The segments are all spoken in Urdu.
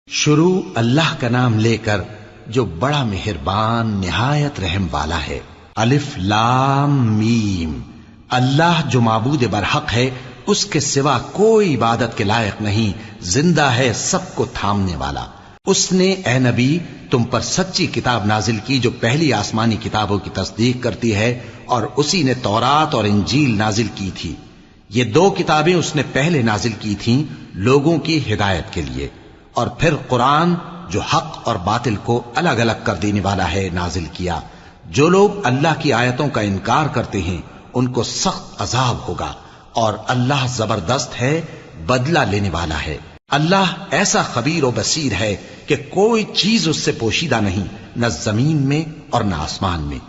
شروع اللہ کا نام لے کر جو بڑا مہربان نہایت رحم والا ہے۔ الف لام میم، اللہ جو معبود برحق ہے، اس کے سوا کوئی عبادت کے لائق نہیں، زندہ ہے، سب کو تھامنے والا۔ اس نے اے نبی تم پر سچی کتاب نازل کی جو پہلی آسمانی کتابوں کی تصدیق کرتی ہے، اور اسی نے تورات اور انجیل نازل کی تھی۔ یہ دو کتابیں اس نے پہلے نازل کی تھیں لوگوں کی ہدایت کے لیے، اور پھر قرآن جو حق اور باطل کو الگ الگ کر دینے والا ہے نازل کیا۔ جو لوگ اللہ کی آیتوں کا انکار کرتے ہیں ان کو سخت عذاب ہوگا، اور اللہ زبردست ہے، بدلہ لینے والا ہے۔ اللہ ایسا خبیر و بصیر ہے کہ کوئی چیز اس سے پوشیدہ نہیں، نہ زمین میں اور نہ آسمان میں۔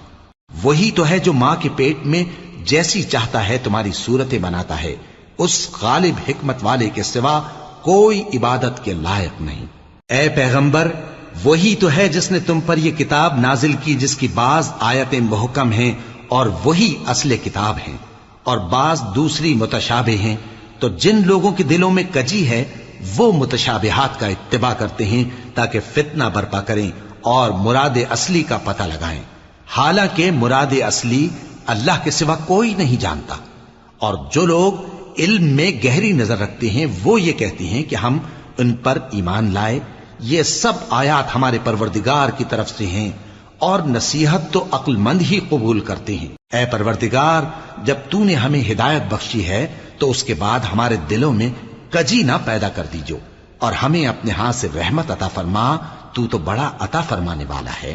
وہی تو ہے جو ماں کے پیٹ میں جیسی چاہتا ہے تمہاری صورتیں بناتا ہے، اس غالب حکمت والے کے سوا کوئی عبادت کے لائق نہیں۔ اے پیغمبر، وہی تو ہے جس نے تم پر یہ کتاب نازل کی جس کی بعض آیتیں محکم ہیں اور وہی اصل کتاب ہیں، اور بعض دوسری متشابہ ہیں۔ تو جن لوگوں کے دلوں میں کجی ہے وہ متشابہات کا اتباع کرتے ہیں تاکہ فتنہ برپا کریں اور مراد اصلی کا پتہ لگائیں، حالانکہ مراد اصلی اللہ کے سوا کوئی نہیں جانتا۔ اور جو لوگ علم میں گہری نظر رکھتے ہیں وہ یہ کہتے ہیں کہ ہم ان پر ایمان لائے۔ یہ سب آیات ہمارے پروردگار کی طرف سے ہیں، اور نصیحت تو عقل مند ہی قبول کرتے ہیں۔ اے پروردگار، جب تو نے ہمیں ہدایت بخشی ہے تو اس کے بعد ہمارے دلوں میں کجی نہ پیدا کر دیجو، اور ہمیں اپنے ہاتھ سے رحمت عطا فرما، تو بڑا عطا فرمانے والا ہے۔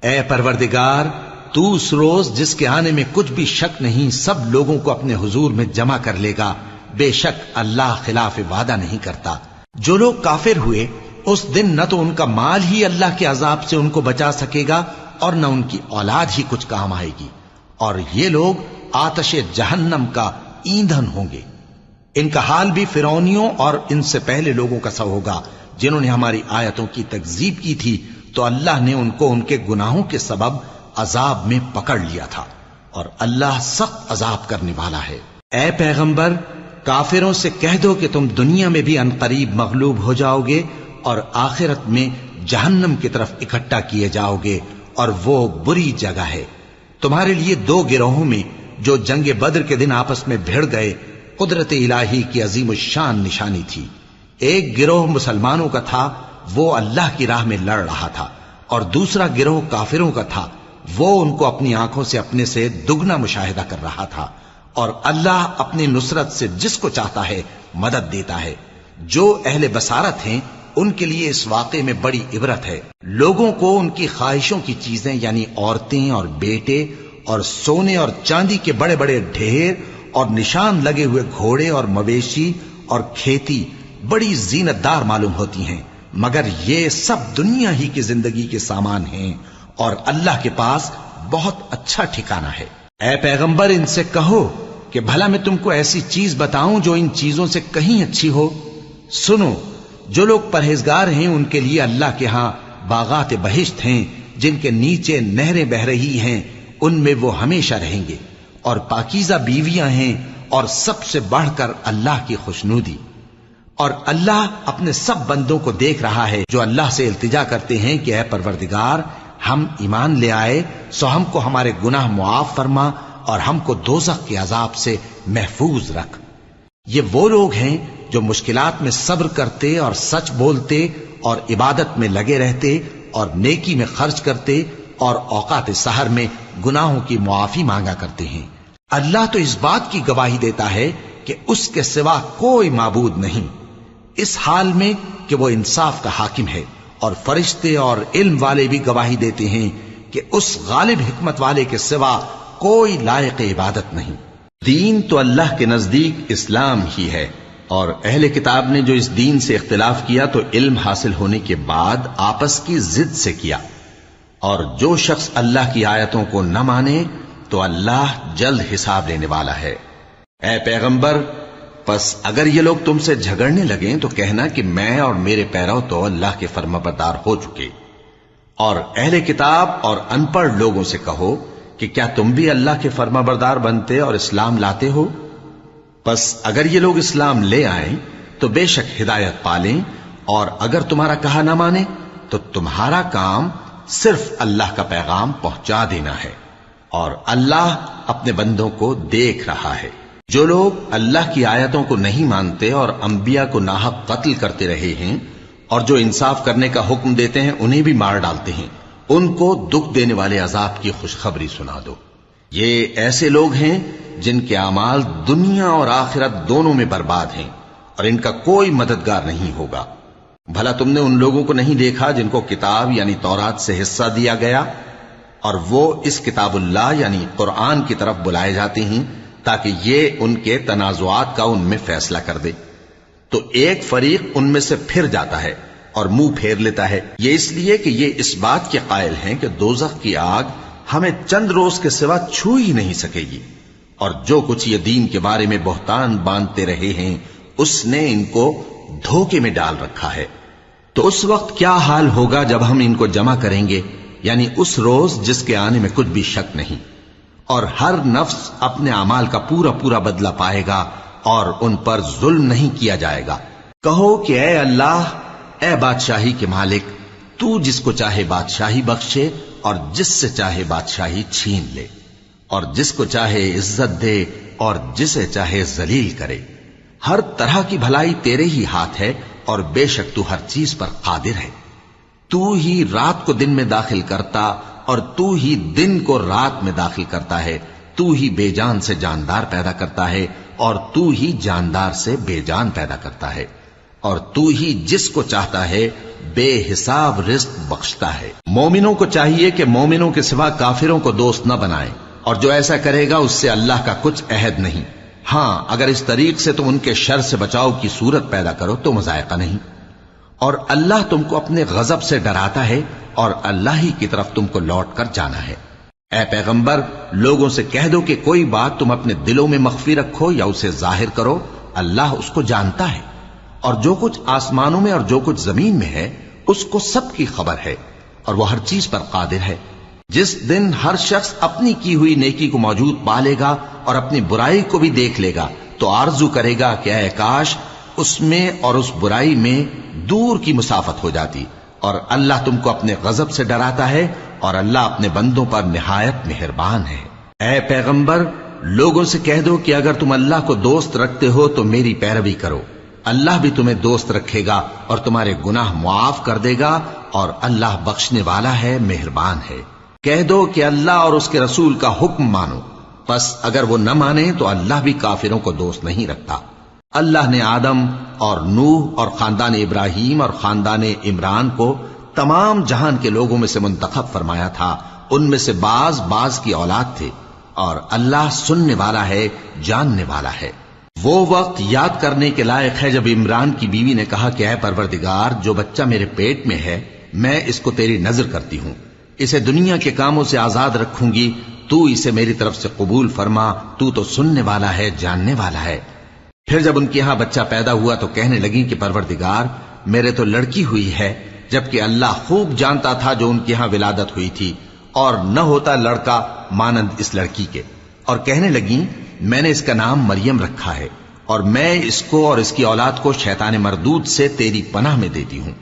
اے پروردگار، تو اس روز جس کے آنے میں کچھ بھی شک نہیں سب لوگوں کو اپنے حضور میں جمع کر لے گا، بے شک اللہ خلاف وعدہ نہیں کرتا۔ جو لوگ کافر ہوئے اس دن نہ تو ان کا مال ہی اللہ کے عذاب سے ان کو بچا سکے گا اور نہ ان کی اولاد ہی کچھ کام آئے گی، اور یہ لوگ آتش جہنم کا ایندھن ہوں گے۔ ان کا حال بھی فرعونیوں اور ان سے پہلے لوگوں کا سا ہوگا جنہوں نے ہماری آیتوں کی تکذیب کی تھی، تو اللہ نے ان کو ان کے گناہوں کے سبب عذاب میں پکڑ لیا تھا، اور اللہ سخت عذاب کرنے والا ہے۔ اے پیغمبر، کافروں سے کہہ دو کہ تم دنیا میں بھی عنقریب مغلوب ہو جاؤ گے اور آخرت میں جہنم کی طرف اکٹھا کیے جاؤ گے، اور وہ بری جگہ ہے۔ تمہارے لیے دو گروہوں میں جو جنگ بدر کے دن آپس میں بھڑ گئے قدرت الہی کی عظیم الشان نشانی تھی۔ ایک گروہ مسلمانوں کا تھا، وہ اللہ کی راہ میں لڑ رہا تھا، اور دوسرا گروہ کافروں کا تھا، وہ ان کو اپنی آنکھوں سے اپنے سے دگنا مشاہدہ کر رہا تھا۔ اور اللہ اپنی نصرت سے جس کو چاہتا ہے مدد دیتا ہے۔ جو اہل بصارت ہیں ان کے لیے اس واقعے میں بڑی عبرت ہے۔ لوگوں کو ان کی خواہشوں کی چیزیں یعنی عورتیں اور بیٹے اور سونے اور چاندی کے بڑے بڑے ڈھیر اور نشان لگے ہوئے گھوڑے اور مویشی اور کھیتی بڑی زینت دار معلوم ہوتی ہیں، مگر یہ سب دنیا ہی کی زندگی کے سامان ہیں، اور اللہ کے پاس بہت اچھا ٹھکانہ ہے۔ اے پیغمبر، ان سے کہو کہ بھلا میں تم کو ایسی چیز بتاؤں جو ان چیزوں سے کہیں اچھی ہو؟ سنو، جو لوگ پرہیزگار ہیں ان کے لیے اللہ کے ہاں باغات بہشت ہیں جن کے نیچے نہریں بہ رہی ہیں، ان میں وہ ہمیشہ رہیں گے، اور پاکیزہ بیویاں ہیں، اور سب سے بڑھ کر اللہ کی خوشنودی۔ اور اللہ اپنے سب بندوں کو دیکھ رہا ہے جو اللہ سے التجا کرتے ہیں کہ اے پروردگار، ہم ایمان لے آئے سو ہم کو ہمارے گناہ معاف فرما اور ہم کو دوزخ کے عذاب سے محفوظ رکھ۔ یہ وہ لوگ ہیں جو مشکلات میں صبر کرتے اور سچ بولتے اور عبادت میں لگے رہتے اور نیکی میں خرچ کرتے اور اوقات سحر میں گناہوں کی معافی مانگا کرتے ہیں۔ اللہ تو اس بات کی گواہی دیتا ہے کہ اس کے سوا کوئی معبود نہیں، اس حال میں کہ وہ انصاف کا حاکم ہے، اور فرشتے اور علم والے بھی گواہی دیتے ہیں کہ اس غالب حکمت والے کے سوا کوئی لائق عبادت نہیں۔ دین تو اللہ کے نزدیک اسلام ہی ہے، اور اہل کتاب نے جو اس دین سے اختلاف کیا تو علم حاصل ہونے کے بعد آپس کی ضد سے کیا، اور جو شخص اللہ کی آیتوں کو نہ مانے تو اللہ جلد حساب لینے والا ہے۔ اے پیغمبر، پس اگر یہ لوگ تم سے جھگڑنے لگیں تو کہنا کہ میں اور میرے پیرو تو اللہ کے فرمانبردار ہو چکے، اور اہل کتاب اور ان پڑھ لوگوں سے کہو کہ کیا تم بھی اللہ کے فرمانبردار بنتے اور اسلام لاتے ہو؟ پس اگر یہ لوگ اسلام لے آئیں تو بے شک ہدایت پالیں، اور اگر تمہارا کہا نہ مانے تو تمہارا کام صرف اللہ کا پیغام پہنچا دینا ہے، اور اللہ اپنے بندوں کو دیکھ رہا ہے۔ جو لوگ اللہ کی آیتوں کو نہیں مانتے اور انبیاء کو ناحق قتل کرتے رہے ہیں اور جو انصاف کرنے کا حکم دیتے ہیں انہیں بھی مار ڈالتے ہیں، ان کو دکھ دینے والے عذاب کی خوشخبری سنا دو۔ یہ ایسے لوگ ہیں جن کے اعمال دنیا اور آخرت دونوں میں برباد ہیں، اور ان کا کوئی مددگار نہیں ہوگا۔ بھلا تم نے ان لوگوں کو نہیں دیکھا جن کو کتاب یعنی تورات سے حصہ دیا گیا، اور وہ اس کتاب اللہ یعنی قرآن کی طرف بلائے جاتے ہیں تاکہ یہ ان کے تنازعات کا ان میں فیصلہ کر دے، تو ایک فریق ان میں سے پھر جاتا ہے اور منہ پھیر لیتا ہے، یہ اس لیے کہ یہ اس بات کے قائل ہیں کہ دوزخ کی آگ ہمیں چند روز کے سوا چھو ہی نہیں سکے گی، اور جو کچھ یہ دین کے بارے میں بہتان باندھتے رہے ہیں اس نے ان کو دھوکے میں ڈال رکھا ہے۔ تو اس وقت کیا حال ہوگا جب ہم ان کو جمع کریں گے، یعنی اس روز جس کے آنے میں کچھ بھی شک نہیں، اور ہر نفس اپنے اعمال کا پورا پورا بدلہ پائے گا اور ان پر ظلم نہیں کیا جائے گا۔ کہو کہ اے اللہ، اے بادشاہی کے مالک، تو جس کو چاہے بادشاہی بخشے اور جس سے چاہے بادشاہی چھین لے، اور جس کو چاہے عزت دے اور جسے چاہے ذلیل کرے۔ ہر طرح کی بھلائی تیرے ہی ہاتھ ہے، اور بے شک تو ہر چیز پر قادر ہے۔ تو ہی رات کو دن میں داخل کرتا اور تو ہی دن کو رات میں داخل کرتا ہے، تو ہی بے جان سے جاندار پیدا کرتا ہے اور تو ہی جاندار سے بے جان پیدا کرتا ہے، اور تو ہی جس کو چاہتا ہے بے حساب رزق بخشتا ہے۔ مومنوں کو چاہیے کہ مومنوں کے سوا کافروں کو دوست نہ بنائیں، اور جو ایسا کرے گا اس سے اللہ کا کچھ عہد نہیں۔ ہاں اگر اس طریق سے تم ان کے شر سے بچاؤ کی صورت پیدا کرو تو مذائقہ نہیں، اور اللہ تم کو اپنے غضب سے ڈراتا ہے، اور اللہ ہی کی طرف تم کو لوٹ کر جانا ہے۔ اے پیغمبر، لوگوں سے کہہ دو کہ کوئی بات تم اپنے دلوں میں مخفی رکھو یا اسے ظاہر کرو، اللہ اس کو جانتا ہے، اور جو کچھ آسمانوں میں اور جو کچھ زمین میں ہے اس کو سب کی خبر ہے، اور وہ ہر چیز پر قادر ہے۔ جس دن ہر شخص اپنی کی ہوئی نیکی کو موجود پا لے گا اور اپنی برائی کو بھی دیکھ لے گا تو آرزو کرے گا کہ اے کاش اس میں اور اس برائی میں دور کی مسافت ہو جاتی، اور اللہ تم کو اپنے غضب سے ڈراتا ہے، اور اللہ اپنے بندوں پر نہایت مہربان ہے۔ اے پیغمبر، لوگوں سے کہہ دو کہ اگر تم اللہ کو دوست رکھتے ہو تو میری پیروی کرو، اللہ بھی تمہیں دوست رکھے گا اور تمہارے گناہ معاف کر دے گا، اور اللہ بخشنے والا ہے، مہربان ہے۔ کہہ دو کہ اللہ اور اس کے رسول کا حکم مانو، پس اگر وہ نہ مانے تو اللہ بھی کافروں کو دوست نہیں رکھتا۔ اللہ نے آدم اور نوح اور خاندان ابراہیم اور خاندان عمران کو تمام جہان کے لوگوں میں سے منتخب فرمایا تھا، ان میں سے بعض بعض کی اولاد تھے، اور اللہ سننے والا ہے، جاننے والا ہے۔ وہ وقت یاد کرنے کے لائق ہے جب عمران کی بیوی نے کہا کہ اے پروردگار، جو بچہ میرے پیٹ میں ہے میں اس کو تیری نذر کرتی ہوں، اسے دنیا کے کاموں سے آزاد رکھوں گی، تو اسے میری طرف سے قبول فرما، تو سننے والا ہے، جاننے والا ہے۔ پھر جب ان کے ہاں بچہ پیدا ہوا تو کہنے لگی کہ پروردگار، میرے تو لڑکی ہوئی ہے، جبکہ اللہ خوب جانتا تھا جو ان کے ہاں ولادت ہوئی تھی، اور نہ ہوتا لڑکا مانند اس لڑکی کے، اور کہنے لگی میں نے اس کا نام مریم رکھا ہے، اور میں اس کو اور اس کی اولاد کو شیطان مردود سے تیری پناہ میں دیتی ہوں۔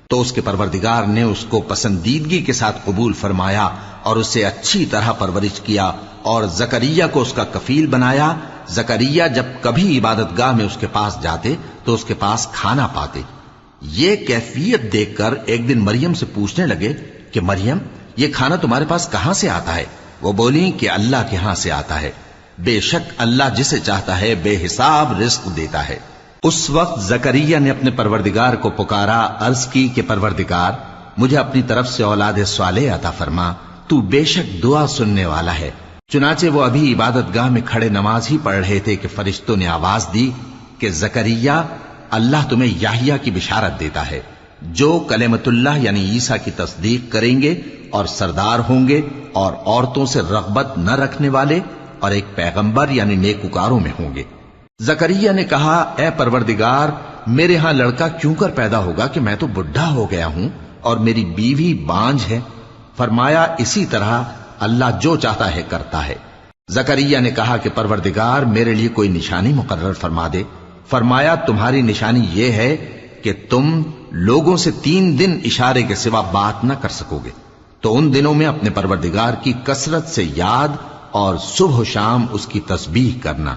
تو اس کے پروردگار نے اس کو پسندیدگی کے ساتھ قبول فرمایا اور اسے اچھی طرح پرورش کیا، اور زکریا کو اس کا کفیل بنایا۔ زکریا جب کبھی عبادت گاہ میں اس کے پاس جاتے تو اس کے پاس کھانا پاتے۔ یہ کیفیت دیکھ کر ایک دن مریم سے پوچھنے لگے کہ مریم، یہ کھانا تمہارے پاس کہاں سے آتا ہے؟ وہ بولی کہ اللہ کے ہاں سے آتا ہے، بے شک اللہ جسے چاہتا ہے بے حساب رزق دیتا ہے۔ اس وقت زکریا نے اپنے پروردگار کو پکارا، عرض کی کہ پروردگار، مجھے اپنی طرف سے اولاد صالح عطا فرما، تو بے شک دعا سننے والا ہے۔ چنانچہ وہ ابھی عبادت گاہ میں کھڑے نماز ہی پڑھ رہے تھے کہ فرشتوں نے آواز دی کہ زکریا، اللہ تمہیں یحییٰ کی بشارت دیتا ہے، جو کلمۃ اللہ یعنی عیسیٰ کی تصدیق کریں گے اور سردار ہوں گے، اور عورتوں سے رغبت نہ رکھنے والے، اور ایک پیغمبر یعنی نیکوکاروں میں ہوں گے۔ زکریا نے کہا، اے پروردگار، میرے ہاں لڑکا کیوں کر پیدا ہوگا کہ میں تو بڈھا ہو گیا ہوں اور میری بیوی بانجھ ہے؟ فرمایا، اسی طرح اللہ جو چاہتا ہے کرتا ہے۔ زکریا نے کہا کہ پروردگار، میرے لیے کوئی نشانی مقرر فرما دے۔ فرمایا، تمہاری نشانی یہ ہے کہ تم لوگوں سے 3 دن اشارے کے سوا بات نہ کر سکو گے، تو ان دنوں میں اپنے پروردگار کی کثرت سے یاد اور صبح و شام اس کی تسبیح کرنا۔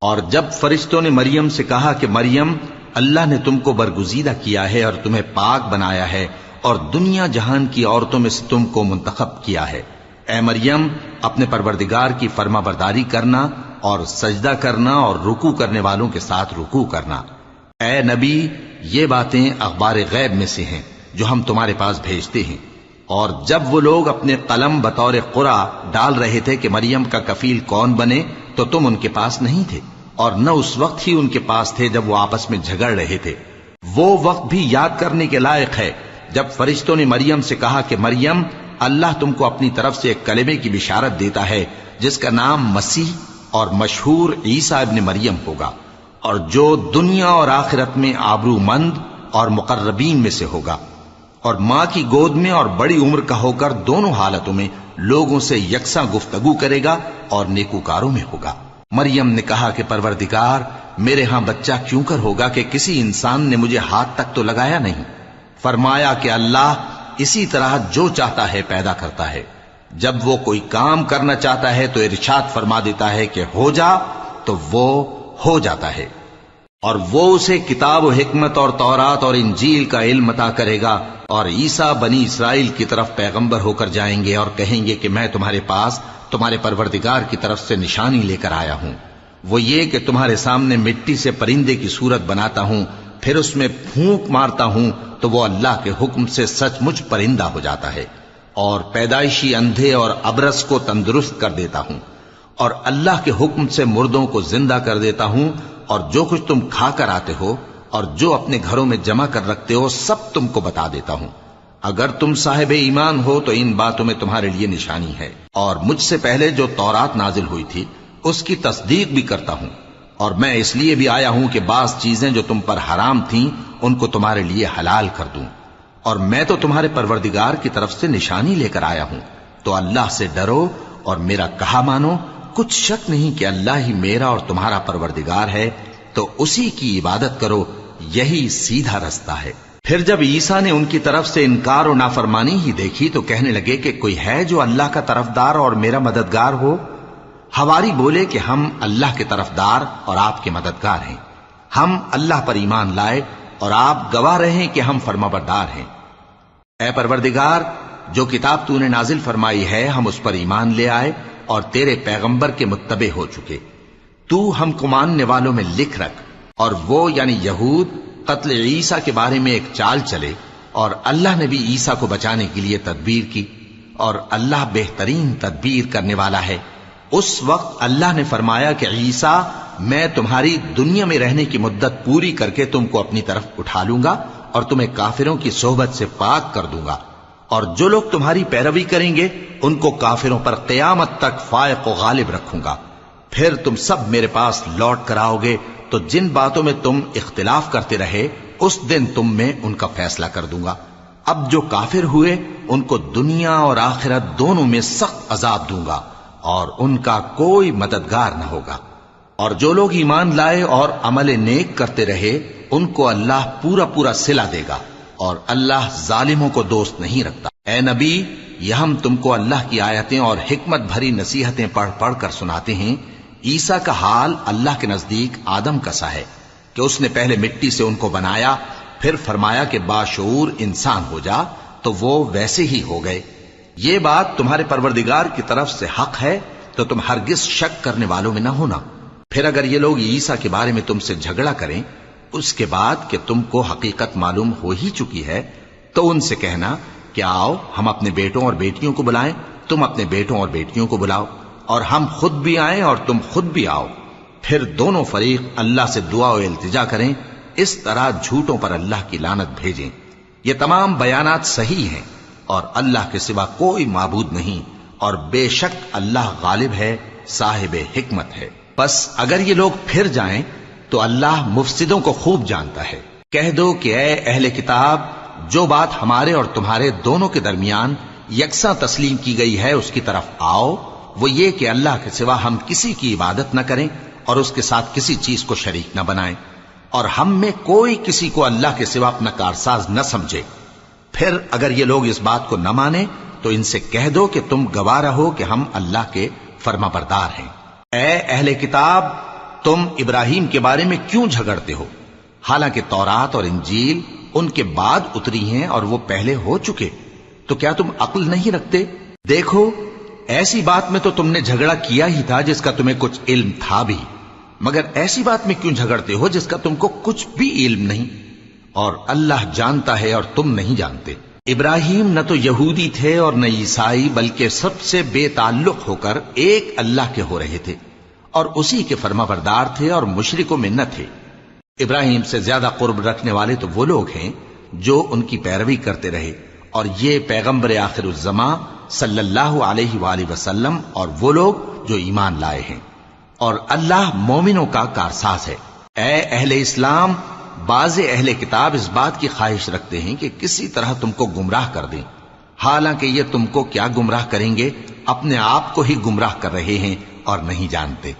اور جب فرشتوں نے مریم سے کہا کہ مریم، اللہ نے تم کو برگزیدہ کیا ہے اور تمہیں پاک بنایا ہے اور دنیا جہان کی عورتوں میں سے تم کو منتخب کیا ہے، اے مریم اپنے پروردگار کی فرما برداری کرنا اور سجدہ کرنا اور رکوع کرنے والوں کے ساتھ رکوع کرنا۔ اے نبی، یہ باتیں اخبار غیب میں سے ہیں جو ہم تمہارے پاس بھیجتے ہیں۔ اور جب وہ لوگ اپنے قلم بطور قرعہ ڈال رہے تھے کہ مریم کا کفیل کون بنے، تو تم ان کے پاس نہیں تھے، اور نہ اس وقت ہی ان کے پاس تھے جب وہ آپس میں جھگڑ رہے تھے۔ وہ وقت بھی یاد کرنے کے لائق ہے جب فرشتوں نے مریم سے کہا کہ مریم، اللہ تم کو اپنی طرف سے ایک کلمے کی بشارت دیتا ہے جس کا نام مسیح اور مشہور عیسیٰ ابن مریم ہوگا، اور جو دنیا اور آخرت میں آبرو مند اور مقربین میں سے ہوگا، اور ماں کی گود میں اور بڑی عمر کا ہو کر دونوں حالتوں میں لوگوں سے یکساں گفتگو کرے گا اور نیکوکاروں میں ہوگا۔ مریم نے کہا کہ پروردگار، میرے ہاں بچہ کیوں کر ہوگا کہ کسی انسان نے مجھے ہاتھ تک تو لگایا نہیں۔ فرمایا کہ اللہ اسی طرح جو چاہتا ہے پیدا کرتا ہے، جب وہ کوئی کام کرنا چاہتا ہے تو ارشاد فرما دیتا ہے کہ ہو جا، تو وہ ہو جاتا ہے۔ اور وہ اسے کتاب و حکمت اور تورات اور انجیل کا علم عطا کرے گا، اور عیسیٰ بنی اسرائیل کی طرف پیغمبر ہو کر جائیں گے اور کہیں گے کہ میں تمہارے پاس تمہارے پروردگار کی طرف سے نشانی لے کر آیا ہوں، وہ یہ کہ تمہارے سامنے مٹی سے پرندے کی صورت بناتا ہوں، پھر اس میں پھونک مارتا ہوں تو وہ اللہ کے حکم سے سچ مچ پرندہ ہو جاتا ہے، اور پیدائشی اندھے اور ابرص کو تندرست کر دیتا ہوں، اور اللہ کے حکم سے مردوں کو زندہ کر دیتا ہوں، اور جو کچھ تم کھا کر آتے ہو اور جو اپنے گھروں میں جمع کر رکھتے ہو سب تم کو بتا دیتا ہوں۔ اگر تم صاحب ایمان ہو تو ان باتوں میں تمہارے لیے نشانی ہے، اور مجھ سے پہلے جو تورات نازل ہوئی تھی اس کی تصدیق بھی کرتا ہوں، اور میں اس لیے بھی آیا ہوں کہ بعض چیزیں جو تم پر حرام تھیں ان کو تمہارے لیے حلال کر دوں، اور میں تو تمہارے پروردگار کی طرف سے نشانی لے کر آیا ہوں۔ تو اللہ سے ڈرو اور میرا کہا مانو، کچھ شک نہیں کہ اللہ ہی میرا اور تمہارا پروردگار ہے، تو اسی کی عبادت کرو، یہی سیدھا رستہ ہے۔ پھر جب عیسیٰ نے ان کی طرف سے انکار و نافرمانی ہی دیکھی تو کہنے لگے کہ کوئی ہے جو اللہ کا طرفدار اور میرا مددگار ہو؟ حواری بولے کہ ہم اللہ کے طرفدار اور آپ کے مددگار ہیں، ہم اللہ پر ایمان لائے اور آپ گواہ رہیں کہ ہم فرمانبردار ہیں۔ اے پروردگار، جو کتاب تو نے نازل فرمائی ہے ہم اس پر ایمان لے آئے اور تیرے پیغمبر کے متبع ہو چکے، تو ہم کو ماننے والوں میں لکھ رکھ۔ اور وہ یعنی یہود قتل عیسیٰ کے بارے میں ایک چال چلے، اور اللہ نے بھی عیسیٰ کو بچانے کے لیے تدبیر کی، اور اللہ بہترین تدبیر کرنے والا ہے۔ اس وقت اللہ نے فرمایا کہ عیسیٰ، میں تمہاری دنیا میں رہنے کی مدت پوری کر کے تم کو اپنی طرف اٹھا لوں گا اور تمہیں کافروں کی صحبت سے پاک کر دوں گا، اور جو لوگ تمہاری پیروی کریں گے ان کو کافروں پر قیامت تک فائق و غالب رکھوں گا۔ پھر تم سب میرے پاس لوٹ کر آؤ گے تو جن باتوں میں تم اختلاف کرتے رہے اس دن تم میں ان کا فیصلہ کر دوں گا۔ اب جو کافر ہوئے ان کو دنیا اور آخرت دونوں میں سخت عذاب دوں گا، اور ان کا کوئی مددگار نہ ہوگا۔ اور جو لوگ ایمان لائے اور عمل نیک کرتے رہے ان کو اللہ پورا پورا صلہ دے گا، اور اللہ ظالموں کو دوست نہیں رکھتا۔ اے نبی، یہ ہم تم کو اللہ کی آیتیں اور حکمت بھری نصیحتیں پڑھ پڑھ کر سناتے ہیں۔ عیسیٰ کا حال اللہ کے نزدیک آدم کا سا ہے کہ اس نے پہلے مٹی سے ان کو بنایا، پھر فرمایا کہ باشعور انسان ہو جا، تو وہ ویسے ہی ہو گئے۔ یہ بات تمہارے پروردگار کی طرف سے حق ہے، تو تم ہرگز شک کرنے والوں میں نہ ہونا۔ پھر اگر یہ لوگ عیسیٰ کے بارے میں تم سے جھگڑا کریں اس کے بعد کہ تم کو حقیقت معلوم ہو ہی چکی ہے، تو ان سے کہنا کہ آؤ ہم اپنے بیٹوں اور بیٹیوں کو بلائیں، تم اپنے بیٹوں اور بیٹیوں کو بلاؤ، اور ہم خود بھی آئیں اور تم خود بھی آؤ، پھر دونوں فریق اللہ سے دعا و التجا کریں، اس طرح جھوٹوں پر اللہ کی لعنت بھیجیں۔ یہ تمام بیانات صحیح ہیں، اور اللہ کے سوا کوئی معبود نہیں، اور بے شک اللہ غالب ہے، صاحب حکمت ہے۔ بس اگر یہ لوگ پھر جائیں تو اللہ مفسدوں کو خوب جانتا ہے۔ کہہ دو کہ اے اہل کتاب، جو بات ہمارے اور تمہارے دونوں کے درمیان یکساں تسلیم کی گئی ہے اس کی طرف آؤ، وہ یہ کہ اللہ کے سوا ہم کسی کی عبادت نہ کریں اور اس کے ساتھ کسی چیز کو شریک نہ بنائیں۔ اور ہم میں کوئی کسی کو اللہ کے سوا اپنا کارساز نہ سمجھے۔ پھر اگر یہ لوگ اس بات کو نہ مانے تو ان سے کہہ دو کہ تم گواہ رہو کہ ہم اللہ کے فرما بردار ہیں۔ اے اہل کتاب، تم ابراہیم کے بارے میں کیوں جھگڑتے ہو؟ حالانکہ تورات اور انجیل ان کے بعد اتری ہیں اور وہ پہلے ہو چکے، تو کیا تم عقل نہیں رکھتے؟ دیکھو، ایسی بات میں تو تم نے جھگڑا کیا ہی تھا جس کا تمہیں کچھ علم تھا بھی، مگر ایسی بات میں کیوں جھگڑتے ہو جس کا تم کو کچھ بھی علم نہیں؟ اور اللہ جانتا ہے اور تم نہیں جانتے۔ ابراہیم نہ تو یہودی تھے اور نہ عیسائی، بلکہ سب سے بے تعلق ہو کر ایک اللہ کے ہو رہے تھے اور اسی کے فرما بردار تھے اور مشرکوں میں نہ تھے۔ ابراہیم سے زیادہ قرب رکھنے والے تو وہ لوگ ہیں جو ان کی پیروی کرتے رہے، اور یہ پیغمبر آخر الزماں صلی اللہ علیہ وآلہ وسلم اور وہ لوگ جو ایمان لائے ہیں، اور اللہ مومنوں کا کارساز ہے۔ اے اہل اسلام، بعض اہل کتاب اس بات کی خواہش رکھتے ہیں کہ کسی طرح تم کو گمراہ کر دیں، حالانکہ یہ تم کو کیا گمراہ کریں گے، اپنے آپ کو ہی گمراہ کر رہے ہیں اور نہیں جانتے۔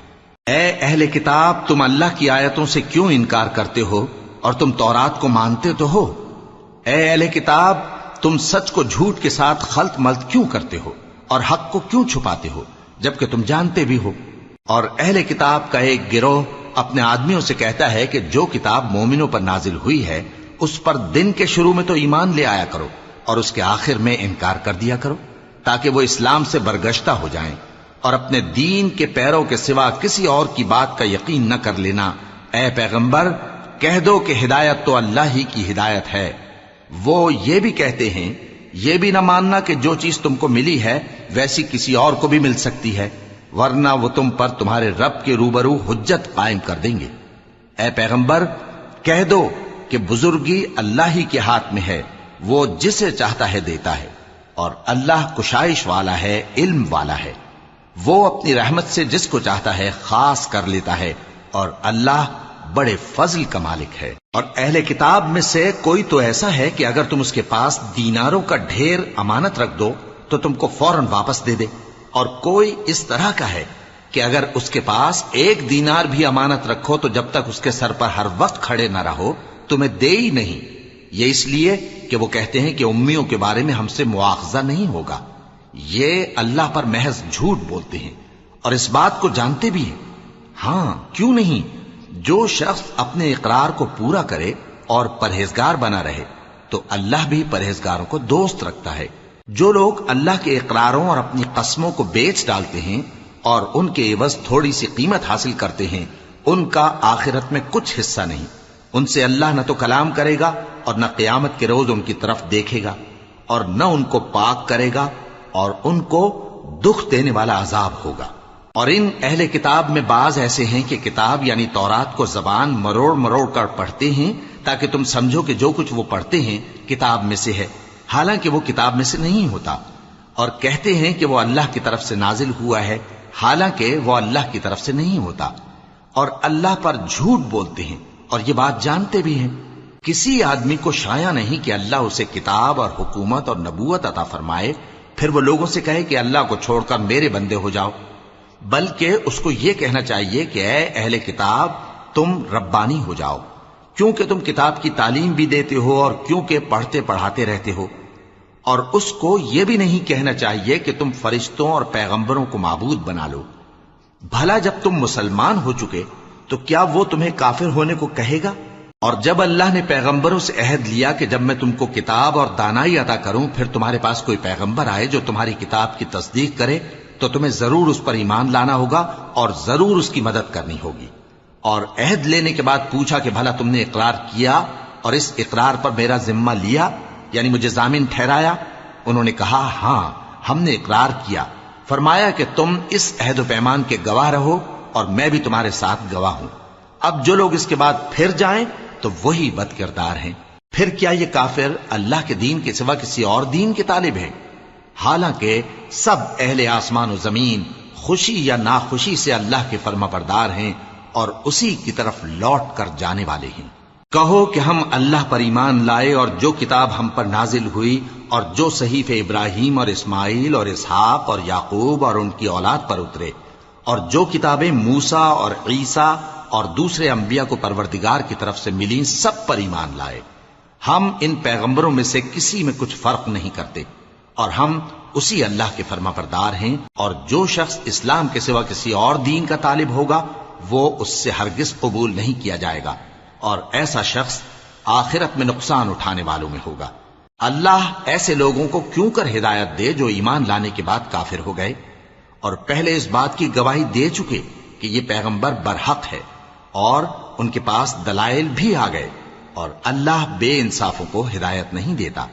اے اہل کتاب، تم اللہ کی آیتوں سے کیوں انکار کرتے ہو اور تم تورات کو مانتے تو ہو؟ اے اہل کتاب، تم سچ کو جھوٹ کے ساتھ خلط ملط کیوں کرتے ہو اور حق کو کیوں چھپاتے ہو جبکہ تم جانتے بھی ہو؟ اور اہل کتاب کا ایک گروہ اپنے آدمیوں سے کہتا ہے کہ جو کتاب مومنوں پر نازل ہوئی ہے اس پر دن کے شروع میں تو ایمان لے آیا کرو اور اس کے آخر میں انکار کر دیا کرو، تاکہ وہ اسلام سے برگشتہ ہو جائیں، اور اپنے دین کے پیروں کے سوا کسی اور کی بات کا یقین نہ کر لینا۔ اے پیغمبر، کہہ دو کہ ہدایت تو اللہ ہی کی ہدایت ہے۔ وہ یہ بھی کہتے ہیں، یہ بھی نہ ماننا کہ جو چیز تم کو ملی ہے ویسی کسی اور کو بھی مل سکتی ہے، ورنہ وہ تم پر تمہارے رب کے روبرو حجت قائم کر دیں گے۔ اے پیغمبر، کہہ دو کہ بزرگی اللہ ہی کے ہاتھ میں ہے، وہ جسے چاہتا ہے دیتا ہے، اور اللہ کشائش والا ہے، علم والا ہے۔ وہ اپنی رحمت سے جس کو چاہتا ہے خاص کر لیتا ہے، اور اللہ بڑے فضل کا مالک ہے۔ اور اہل کتاب میں سے کوئی تو ایسا ہے کہ اگر تم اس کے پاس دیناروں کا ڈھیر امانت رکھ دو تو تم کو فوراً واپس دے دے، اور کوئی اس طرح کا ہے کہ اگر اس کے پاس 1 دینار بھی امانت رکھو تو جب تک اس کے سر پر ہر وقت کھڑے نہ رہو تمہیں دے ہی نہیں، یہ اس لیے کہ وہ کہتے ہیں کہ امیوں کے بارے میں ہم سے مواخذہ نہیں ہوگا۔ یہ اللہ پر محض جھوٹ بولتے ہیں اور اس بات کو جانتے بھی ہیں۔ ہاں، کیوں نہیں، جو شخص اپنے اقرار کو پورا کرے اور پرہیزگار بنا رہے تو اللہ بھی پرہیزگاروں کو دوست رکھتا ہے۔ جو لوگ اللہ کے اقراروں اور اپنی قسموں کو بیچ ڈالتے ہیں اور ان کے عوض تھوڑی سی قیمت حاصل کرتے ہیں، ان کا آخرت میں کچھ حصہ نہیں۔ ان سے اللہ نہ تو کلام کرے گا اور نہ قیامت کے روز ان کی طرف دیکھے گا، اور نہ ان کو پاک کرے گا، اور ان کو دکھ دینے والا عذاب ہوگا۔ اور ان اہل کتاب میں بعض ایسے ہیں کہ کتاب یعنی تورات کو زبان مروڑ مروڑ کر پڑھتے ہیں تاکہ تم سمجھو کہ جو کچھ وہ پڑھتے ہیں کتاب میں سے ہے، حالانکہ وہ کتاب میں سے نہیں ہوتا، اور کہتے ہیں کہ وہ اللہ کی طرف سے نازل ہوا ہے، حالانکہ وہ اللہ کی طرف سے نہیں ہوتا، اور اللہ پر جھوٹ بولتے ہیں اور یہ بات جانتے بھی ہیں۔ کسی آدمی کو شایع نہیں کہ اللہ اسے کتاب اور حکومت اور نبوت عطا فرمائے پھر وہ لوگوں سے کہے کہ اللہ کو چھوڑ کر میرے بندے ہو جاؤ، بلکہ اس کو یہ کہنا چاہیے کہ اے اہل کتاب، تم ربانی ہو جاؤ، کیونکہ تم کتاب کی تعلیم بھی دیتے ہو اور کیونکہ پڑھتے پڑھاتے رہتے ہو۔ اور اس کو یہ بھی نہیں کہنا چاہیے کہ تم فرشتوں اور پیغمبروں کو معبود بنا لو۔ بھلا جب تم مسلمان ہو چکے تو کیا وہ تمہیں کافر ہونے کو کہے گا؟ اور جب اللہ نے پیغمبروں سے عہد لیا کہ جب میں تم کو کتاب اور دانائی عطا کروں پھر تمہارے پاس کوئی پیغمبر آئے جو تمہاری کتاب کی تصدیق کرے تو تمہیں ضرور اس پر ایمان لانا ہوگا اور ضرور اس کی مدد کرنی ہوگی۔ اور عہد لینے کے بعد پوچھا کہ بھلا تم نے اقرار کیا اور اس اقرار پر میرا ذمہ لیا، یعنی مجھے ضامن ٹھہرایا؟ انہوں نے کہا ہاں، ہم نے اقرار کیا۔ فرمایا کہ تم اس عہد و پیمان کے گواہ رہو اور میں بھی تمہارے ساتھ گواہ ہوں۔ اب جو لوگ اس کے بعد پھر جائیں تو وہی بد کردار ہیں۔ پھر کیا یہ کافر اللہ کے دین کے سوا کسی اور دین کے طالب ہیں؟ حالانکہ سب اہل آسمان و زمین خوشی یا ناخوشی سے اللہ کے فرما بردار ہیں اور اسی کی طرف لوٹ کر جانے والے ہیں۔ کہو کہ ہم اللہ پر ایمان لائے اور جو کتاب ہم پر نازل ہوئی اور جو صحیفے ابراہیم اور اسماعیل اور اسحاق اور یعقوب اور ان کی اولاد پر اترے، اور جو کتابیں موسیٰ اور عیسیٰ اور دوسرے انبیاء کو پروردگار کی طرف سے ملی سب پر ایمان لائے۔ ہم ان پیغمبروں میں سے کسی میں کچھ فرق نہیں کرتے، اور ہم اسی اللہ کے فرما بردار ہیں، اور جو شخص اسلام کے سوا کسی اور دین کا طالب ہوگا وہ اس سے ہرگز قبول نہیں کیا جائے گا، اور ایسا شخص آخرت میں نقصان اٹھانے والوں میں ہوگا۔ اللہ ایسے لوگوں کو کیوں کر ہدایت دے جو ایمان لانے کے بعد کافر ہو گئے اور پہلے اس بات کی گواہی دے چکے کہ یہ پیغمبر برحق ہے اور ان کے پاس دلائل بھی آ گئے، اور اللہ بے انصافوں کو ہدایت نہیں دیتا۔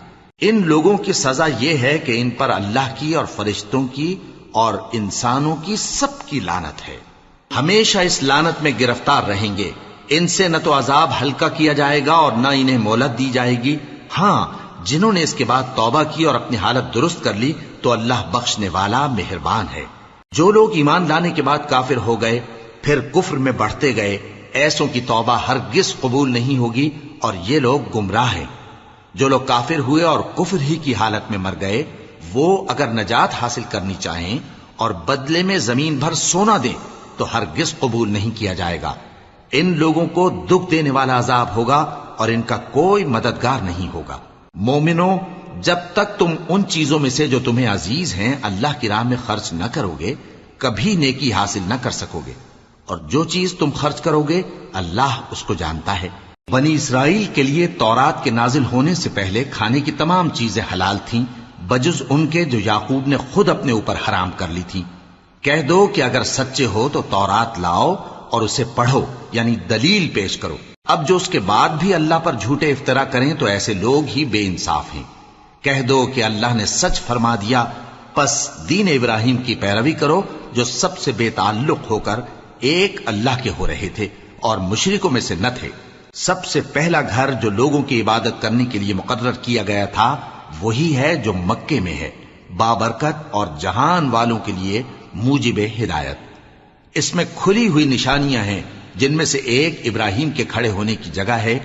ان لوگوں کی سزا یہ ہے کہ ان پر اللہ کی اور فرشتوں کی اور انسانوں کی سب کی لعنت ہے، ہمیشہ اس لعنت میں گرفتار رہیں گے۔ ان سے نہ تو عذاب ہلکا کیا جائے گا اور نہ انہیں مہلت دی جائے گی۔ ہاں، جنہوں نے اس کے بعد توبہ کی اور اپنی حالت درست کر لی تو اللہ بخشنے والا مہربان ہے۔ جو لوگ ایمان لانے کے بعد کافر ہو گئے پھر کفر میں بڑھتے گئے، ایسوں کی توبہ ہرگز قبول نہیں ہوگی، اور یہ لوگ گمراہ ہیں۔ جو لوگ کافر ہوئے اور کفر ہی کی حالت میں مر گئے، وہ اگر نجات حاصل کرنی چاہیں اور بدلے میں زمین بھر سونا دیں تو ہرگز قبول نہیں کیا جائے گا۔ ان لوگوں کو دکھ دینے والا عذاب ہوگا اور ان کا کوئی مددگار نہیں ہوگا۔ مومنو، جب تک تم ان چیزوں میں سے جو تمہیں عزیز ہیں اللہ کی راہ میں خرچ نہ کرو گے کبھی نیکی حاصل نہ کر سکو گے، اور جو چیز تم خرچ کرو گے اللہ اس کو جانتا ہے۔ بنی اسرائیل کے لیے تورات کے نازل ہونے سے پہلے کھانے کی تمام چیزیں حلال تھیں بجز ان کے جو یعقوب نے خود اپنے اوپر حرام کر لی تھی۔ کہہ دو کہ اگر سچے ہو تو تورات لاؤ اور اسے پڑھو، یعنی دلیل پیش کرو۔ اب جو اس کے بعد بھی اللہ پر جھوٹے افطرا کریں تو ایسے لوگ ہی بے انصاف ہیں۔ کہہ دو کہ اللہ نے سچ فرما دیا، پس دین ابراہیم کی پیروی کرو جو سب سے بے تعلق ہو کر ایک اللہ کے ہو رہے تھے اور مشرکوں میں سے نہ تھے۔ سب سے پہلا گھر جو لوگوں کی عبادت کرنے کے لیے مقرر کیا گیا تھا وہی ہے جو مکے میں ہے، بابرکت اور جہان والوں کے لیے موجب ہدایت۔ اس میں کھلی ہوئی نشانیاں ہیں، جن میں سے ایک ابراہیم کے کھڑے ہونے کی جگہ ہے۔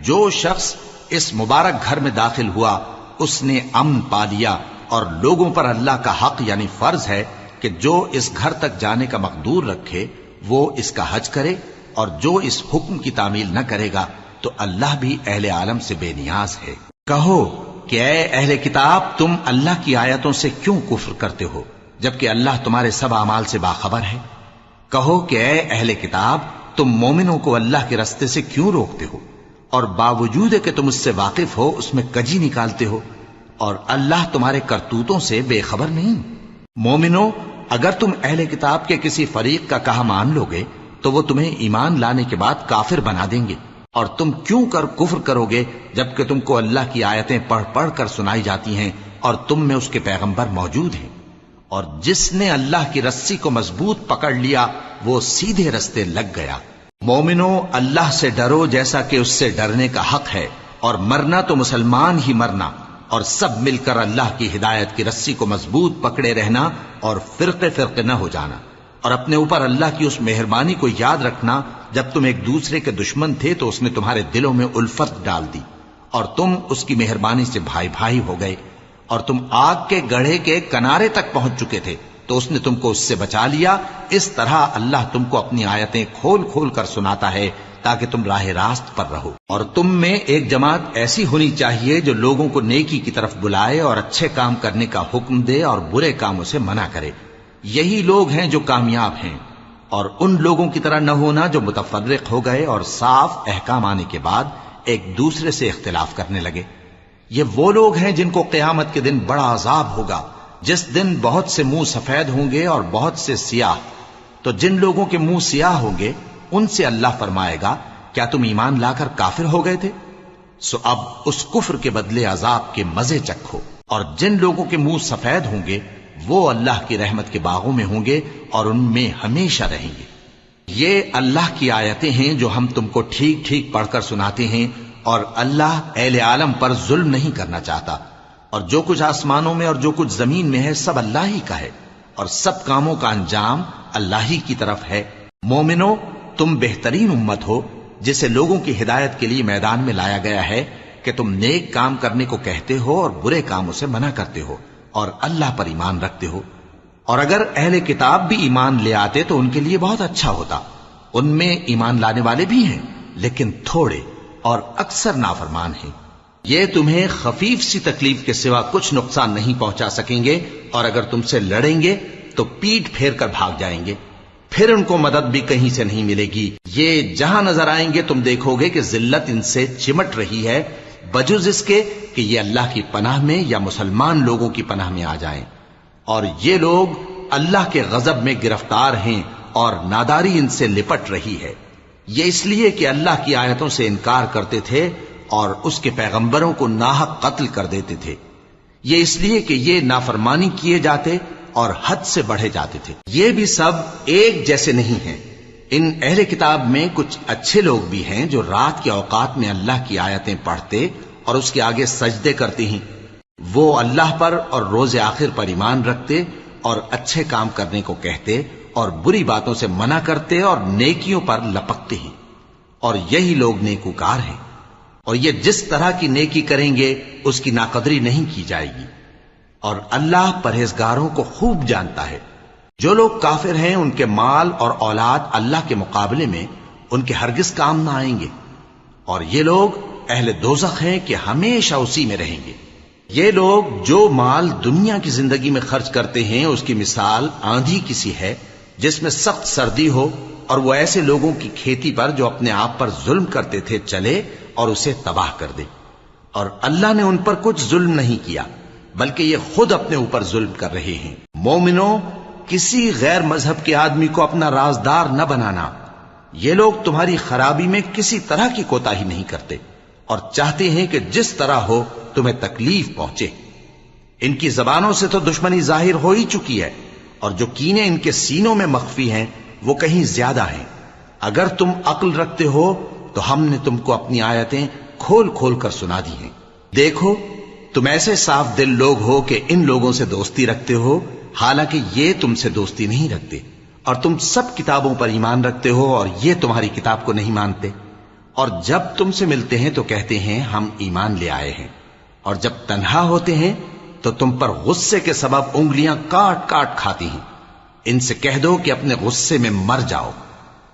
جو شخص اس مبارک گھر میں داخل ہوا اس نے امن پا لیا، اور لوگوں پر اللہ کا حق یعنی فرض ہے کہ جو اس گھر تک جانے کا مقدور رکھے وہ اس کا حج کرے، اور جو اس حکم کی تعمیل نہ کرے گا تو اللہ بھی اہل عالم سے بے نیاز ہے۔ کہو کہ اے اہل کتاب، تم اللہ کی آیتوں سے کیوں کفر کرتے ہو جبکہ اللہ تمہارے سب اعمال سے باخبر ہے؟ کہو کہ اے اہل کتاب، تم مومنوں کو اللہ کے رستے سے کیوں روکتے ہو، اور باوجود کہ تم اس سے واقف ہو اس میں کجی نکالتے ہو، اور اللہ تمہارے کرتوتوں سے بے خبر نہیں؟ مومنو، اگر تم اہل کتاب کے کسی فریق کا کہا مان لو گے تو وہ تمہیں ایمان لانے کے بعد کافر بنا دیں گے، اور تم کیوں کر کفر کرو گے جبکہ تم کو اللہ کی آیتیں پڑھ پڑھ کر سنائی جاتی ہیں اور تم میں اس کے پیغمبر موجود ہیں؟ اور جس نے اللہ کی رسی کو مضبوط پکڑ لیا وہ سیدھے رستے لگ گیا۔ مومنو، اللہ سے ڈرو جیسا کہ اس سے ڈرنے کا حق ہے، اور مرنا تو مسلمان ہی مرنا، اور سب مل کر اللہ کی ہدایت کی رسی کو مضبوط پکڑے رہنا اور فرقے فرقے نہ ہو جانا، اور اپنے اوپر اللہ کی اس مہربانی کو یاد رکھنا جب تم ایک دوسرے کے دشمن تھے تو اس نے تمہارے دلوں میں الفت ڈال دی اور تم اس کی مہربانی سے بھائی بھائی ہو گئے، اور تم آگ کے گڑھے کے کنارے تک پہنچ چکے تھے تو اس نے تم کو اس سے بچا لیا۔ اس طرح اللہ تم کو اپنی آیتیں کھول کھول کر سناتا ہے تاکہ تم راہ راست پر رہو۔ اور تم میں ایک جماعت ایسی ہونی چاہیے جو لوگوں کو نیکی کی طرف بلائے اور اچھے کام کرنے کا حکم دے اور برے کاموں سے منع کرے۔ یہی لوگ ہیں جو کامیاب ہیں، اور ان لوگوں کی طرح نہ ہونا جو متفرق ہو گئے اور صاف احکام آنے کے بعد ایک دوسرے سے اختلاف کرنے لگے۔ یہ وہ لوگ ہیں جن کو قیامت کے دن بڑا عذاب ہوگا، جس دن بہت سے منہ سفید ہوں گے اور بہت سے سیاہ۔ تو جن لوگوں کے منہ سیاہ ہوں گے ان سے اللہ فرمائے گا، کیا تم ایمان لا کر کافر ہو گئے تھے؟ سو اب اس کفر کے بدلے عذاب کے مزے چکھو۔ اور جن لوگوں کے منہ سفید ہوں گے وہ اللہ کی رحمت کے باغوں میں ہوں گے اور ان میں ہمیشہ رہیں گے۔ یہ اللہ کی آیتیں ہیں جو ہم تم کو ٹھیک ٹھیک پڑھ کر سناتے ہیں، اور اللہ اہل عالم پر ظلم نہیں کرنا چاہتا، اور جو کچھ آسمانوں میں اور جو کچھ زمین میں ہے سب اللہ ہی کا ہے، اور سب کاموں کا انجام اللہ ہی کی طرف ہے۔ مومنو، تم بہترین امت ہو جسے لوگوں کی ہدایت کے لیے میدان میں لایا گیا ہے کہ تم نیک کام کرنے کو کہتے ہو اور برے کاموں سے منع کرتے ہو اور اللہ پر ایمان رکھتے ہو۔ اور اگر اہل کتاب بھی ایمان لے آتے تو ان کے لیے بہت اچھا ہوتا، ان میں ایمان لانے والے بھی ہیں لیکن تھوڑے اور اکثر نافرمان ہیں۔ یہ تمہیں خفیف سی تکلیف کے سوا کچھ نقصان نہیں پہنچا سکیں گے، اور اگر تم سے لڑیں گے تو پیٹ پھیر کر بھاگ جائیں گے، پھر ان کو مدد بھی کہیں سے نہیں ملے گی۔ یہ جہاں نظر آئیں گے تم دیکھو گے کہ ذلت ان سے چمٹ رہی ہے، بجز اس کے کہ یہ اللہ کی پناہ میں یا مسلمان لوگوں کی پناہ میں آ جائیں، اور یہ لوگ اللہ کے غضب میں گرفتار ہیں اور ناداری ان سے لپٹ رہی ہے۔ یہ اس لیے کہ اللہ کی آیتوں سے انکار کرتے تھے اور اس کے پیغمبروں کو ناحق قتل کر دیتے تھے۔ یہ اس لیے کہ یہ نافرمانی کیے جاتے اور حد سے بڑھے جاتے تھے۔ یہ بھی سب ایک جیسے نہیں ہیں۔ ان اہل کتاب میں کچھ اچھے لوگ بھی ہیں جو رات کے اوقات میں اللہ کی آیتیں پڑھتے اور اس کے آگے سجدے کرتے ہیں۔ وہ اللہ پر اور روز آخر پر ایمان رکھتے اور اچھے کام کرنے کو کہتے اور بری باتوں سے منع کرتے اور نیکیوں پر لپکتے ہیں، اور یہی لوگ نیکوکار ہیں۔ اور یہ جس طرح کی نیکی کریں گے اس کی ناقدری نہیں کی جائے گی، اور اللہ پرہیزگاروں کو خوب جانتا ہے۔ جو لوگ کافر ہیں ان کے مال اور اولاد اللہ کے مقابلے میں ان کے ہرگز کام نہ آئیں گے، اور یہ لوگ اہل دوزخ ہیں کہ ہمیشہ اسی میں رہیں گے۔ یہ لوگ جو مال دنیا کی زندگی میں خرچ کرتے ہیں اس کی مثال آندھی کسی ہے جس میں سخت سردی ہو، اور وہ ایسے لوگوں کی کھیتی پر جو اپنے آپ پر ظلم کرتے تھے چلے اور اسے تباہ کر دے۔ اور اللہ نے ان پر کچھ ظلم نہیں کیا بلکہ یہ خود اپنے اوپر ظلم کر رہے ہیں۔ مومنوں، کسی غیر مذہب کے آدمی کو اپنا رازدار نہ بنانا۔ یہ لوگ تمہاری خرابی میں کسی طرح کی کوتاہی نہیں کرتے اور چاہتے ہیں کہ جس طرح ہو تمہیں تکلیف پہنچے۔ ان کی زبانوں سے تو دشمنی ظاہر ہو ہی چکی ہے، اور جو کینے ان کے سینوں میں مخفی ہیں وہ کہیں زیادہ ہیں۔ اگر تم عقل رکھتے ہو تو ہم نے تم کو اپنی آیتیں کھول کھول کر سنا دی ہیں۔ دیکھو، تم ایسے صاف دل لوگ ہو کہ ان لوگوں سے دوستی رکھتے ہو، حالانکہ یہ تم سے دوستی نہیں رکھتے، اور تم سب کتابوں پر ایمان رکھتے ہو اور یہ تمہاری کتاب کو نہیں مانتے، اور جب تم سے ملتے ہیں تو کہتے ہیں ہم ایمان لے آئے ہیں، اور جب تنہا ہوتے ہیں تو تم پر غصے کے سبب انگلیاں کاٹ کاٹ کھاتی ہیں۔ ان سے کہہ دو کہ اپنے غصے میں مر جاؤ،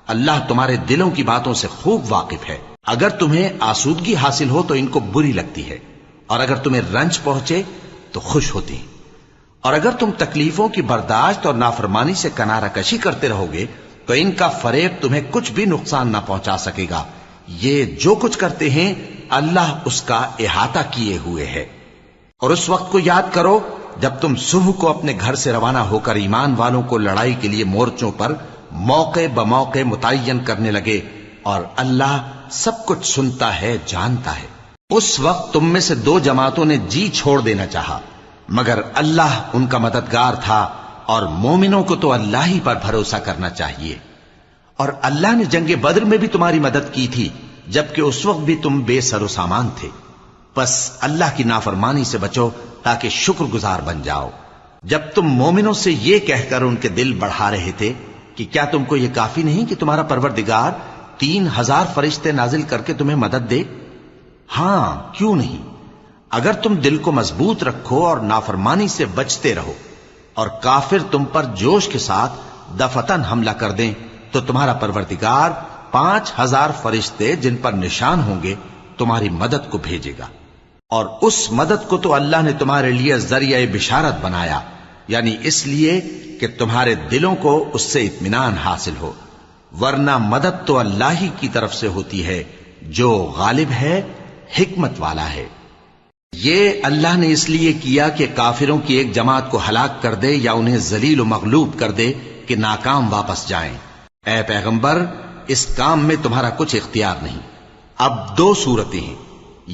اللہ تمہارے دلوں کی باتوں سے خوب واقف ہے۔ اگر تمہیں آسودگی حاصل ہو تو ان کو بری لگتی ہے، اور اگر تمہیں رنج پہنچے تو خوش ہوتی ہیں، اور اگر تم تکلیفوں کی برداشت اور نافرمانی سے کنارہ کشی کرتے رہو گے تو ان کا فریب تمہیں کچھ بھی نقصان نہ پہنچا سکے گا۔ یہ جو کچھ کرتے ہیں اللہ اس کا احاطہ کیے ہوئے ہے۔ اور اس وقت کو یاد کرو جب تم صبح کو اپنے گھر سے روانہ ہو کر ایمان والوں کو لڑائی کے لیے مورچوں پر موقع بموقع متعین کرنے لگے، اور اللہ سب کچھ سنتا ہے، جانتا ہے۔ اس وقت تم میں سے دو جماعتوں نے جی چھوڑ دینا چاہا، مگر اللہ ان کا مددگار تھا، اور مومنوں کو تو اللہ ہی پر بھروسہ کرنا چاہیے۔ اور اللہ نے جنگ بدر میں بھی تمہاری مدد کی تھی جبکہ اس وقت بھی تم بے سر و سامان تھے۔ بس اللہ کی نافرمانی سے بچو تاکہ شکر گزار بن جاؤ۔ جب تم مومنوں سے یہ کہہ کر ان کے دل بڑھا رہے تھے کہ کیا تم کو یہ کافی نہیں کہ تمہارا پروردگار 3000 فرشتے نازل کر کے تمہیں مدد دے؟ ہاں، کیوں نہیں؟ اگر تم دل کو مضبوط رکھو اور نافرمانی سے بچتے رہو، اور کافر تم پر جوش کے ساتھ دفتن حملہ کر دیں تو تمہارا پروردگار 5000 فرشتے جن پر نشان ہوں گے تمہاری مدد کو بھیجے گا۔ اور اس مدد کو تو اللہ نے تمہارے لیے ذریعہ بشارت بنایا، یعنی اس لیے کہ تمہارے دلوں کو اس سے اطمینان حاصل ہو، ورنہ مدد تو اللہ ہی کی طرف سے ہوتی ہے جو غالب ہے، حکمت والا ہے۔ یہ اللہ نے اس لیے کیا کہ کافروں کی ایک جماعت کو ہلاک کر دے یا انہیں ذلیل و مغلوب کر دے کہ ناکام واپس جائیں۔ اے پیغمبر، اس کام میں تمہارا کچھ اختیار نہیں۔ اب دو صورتیں ہیں،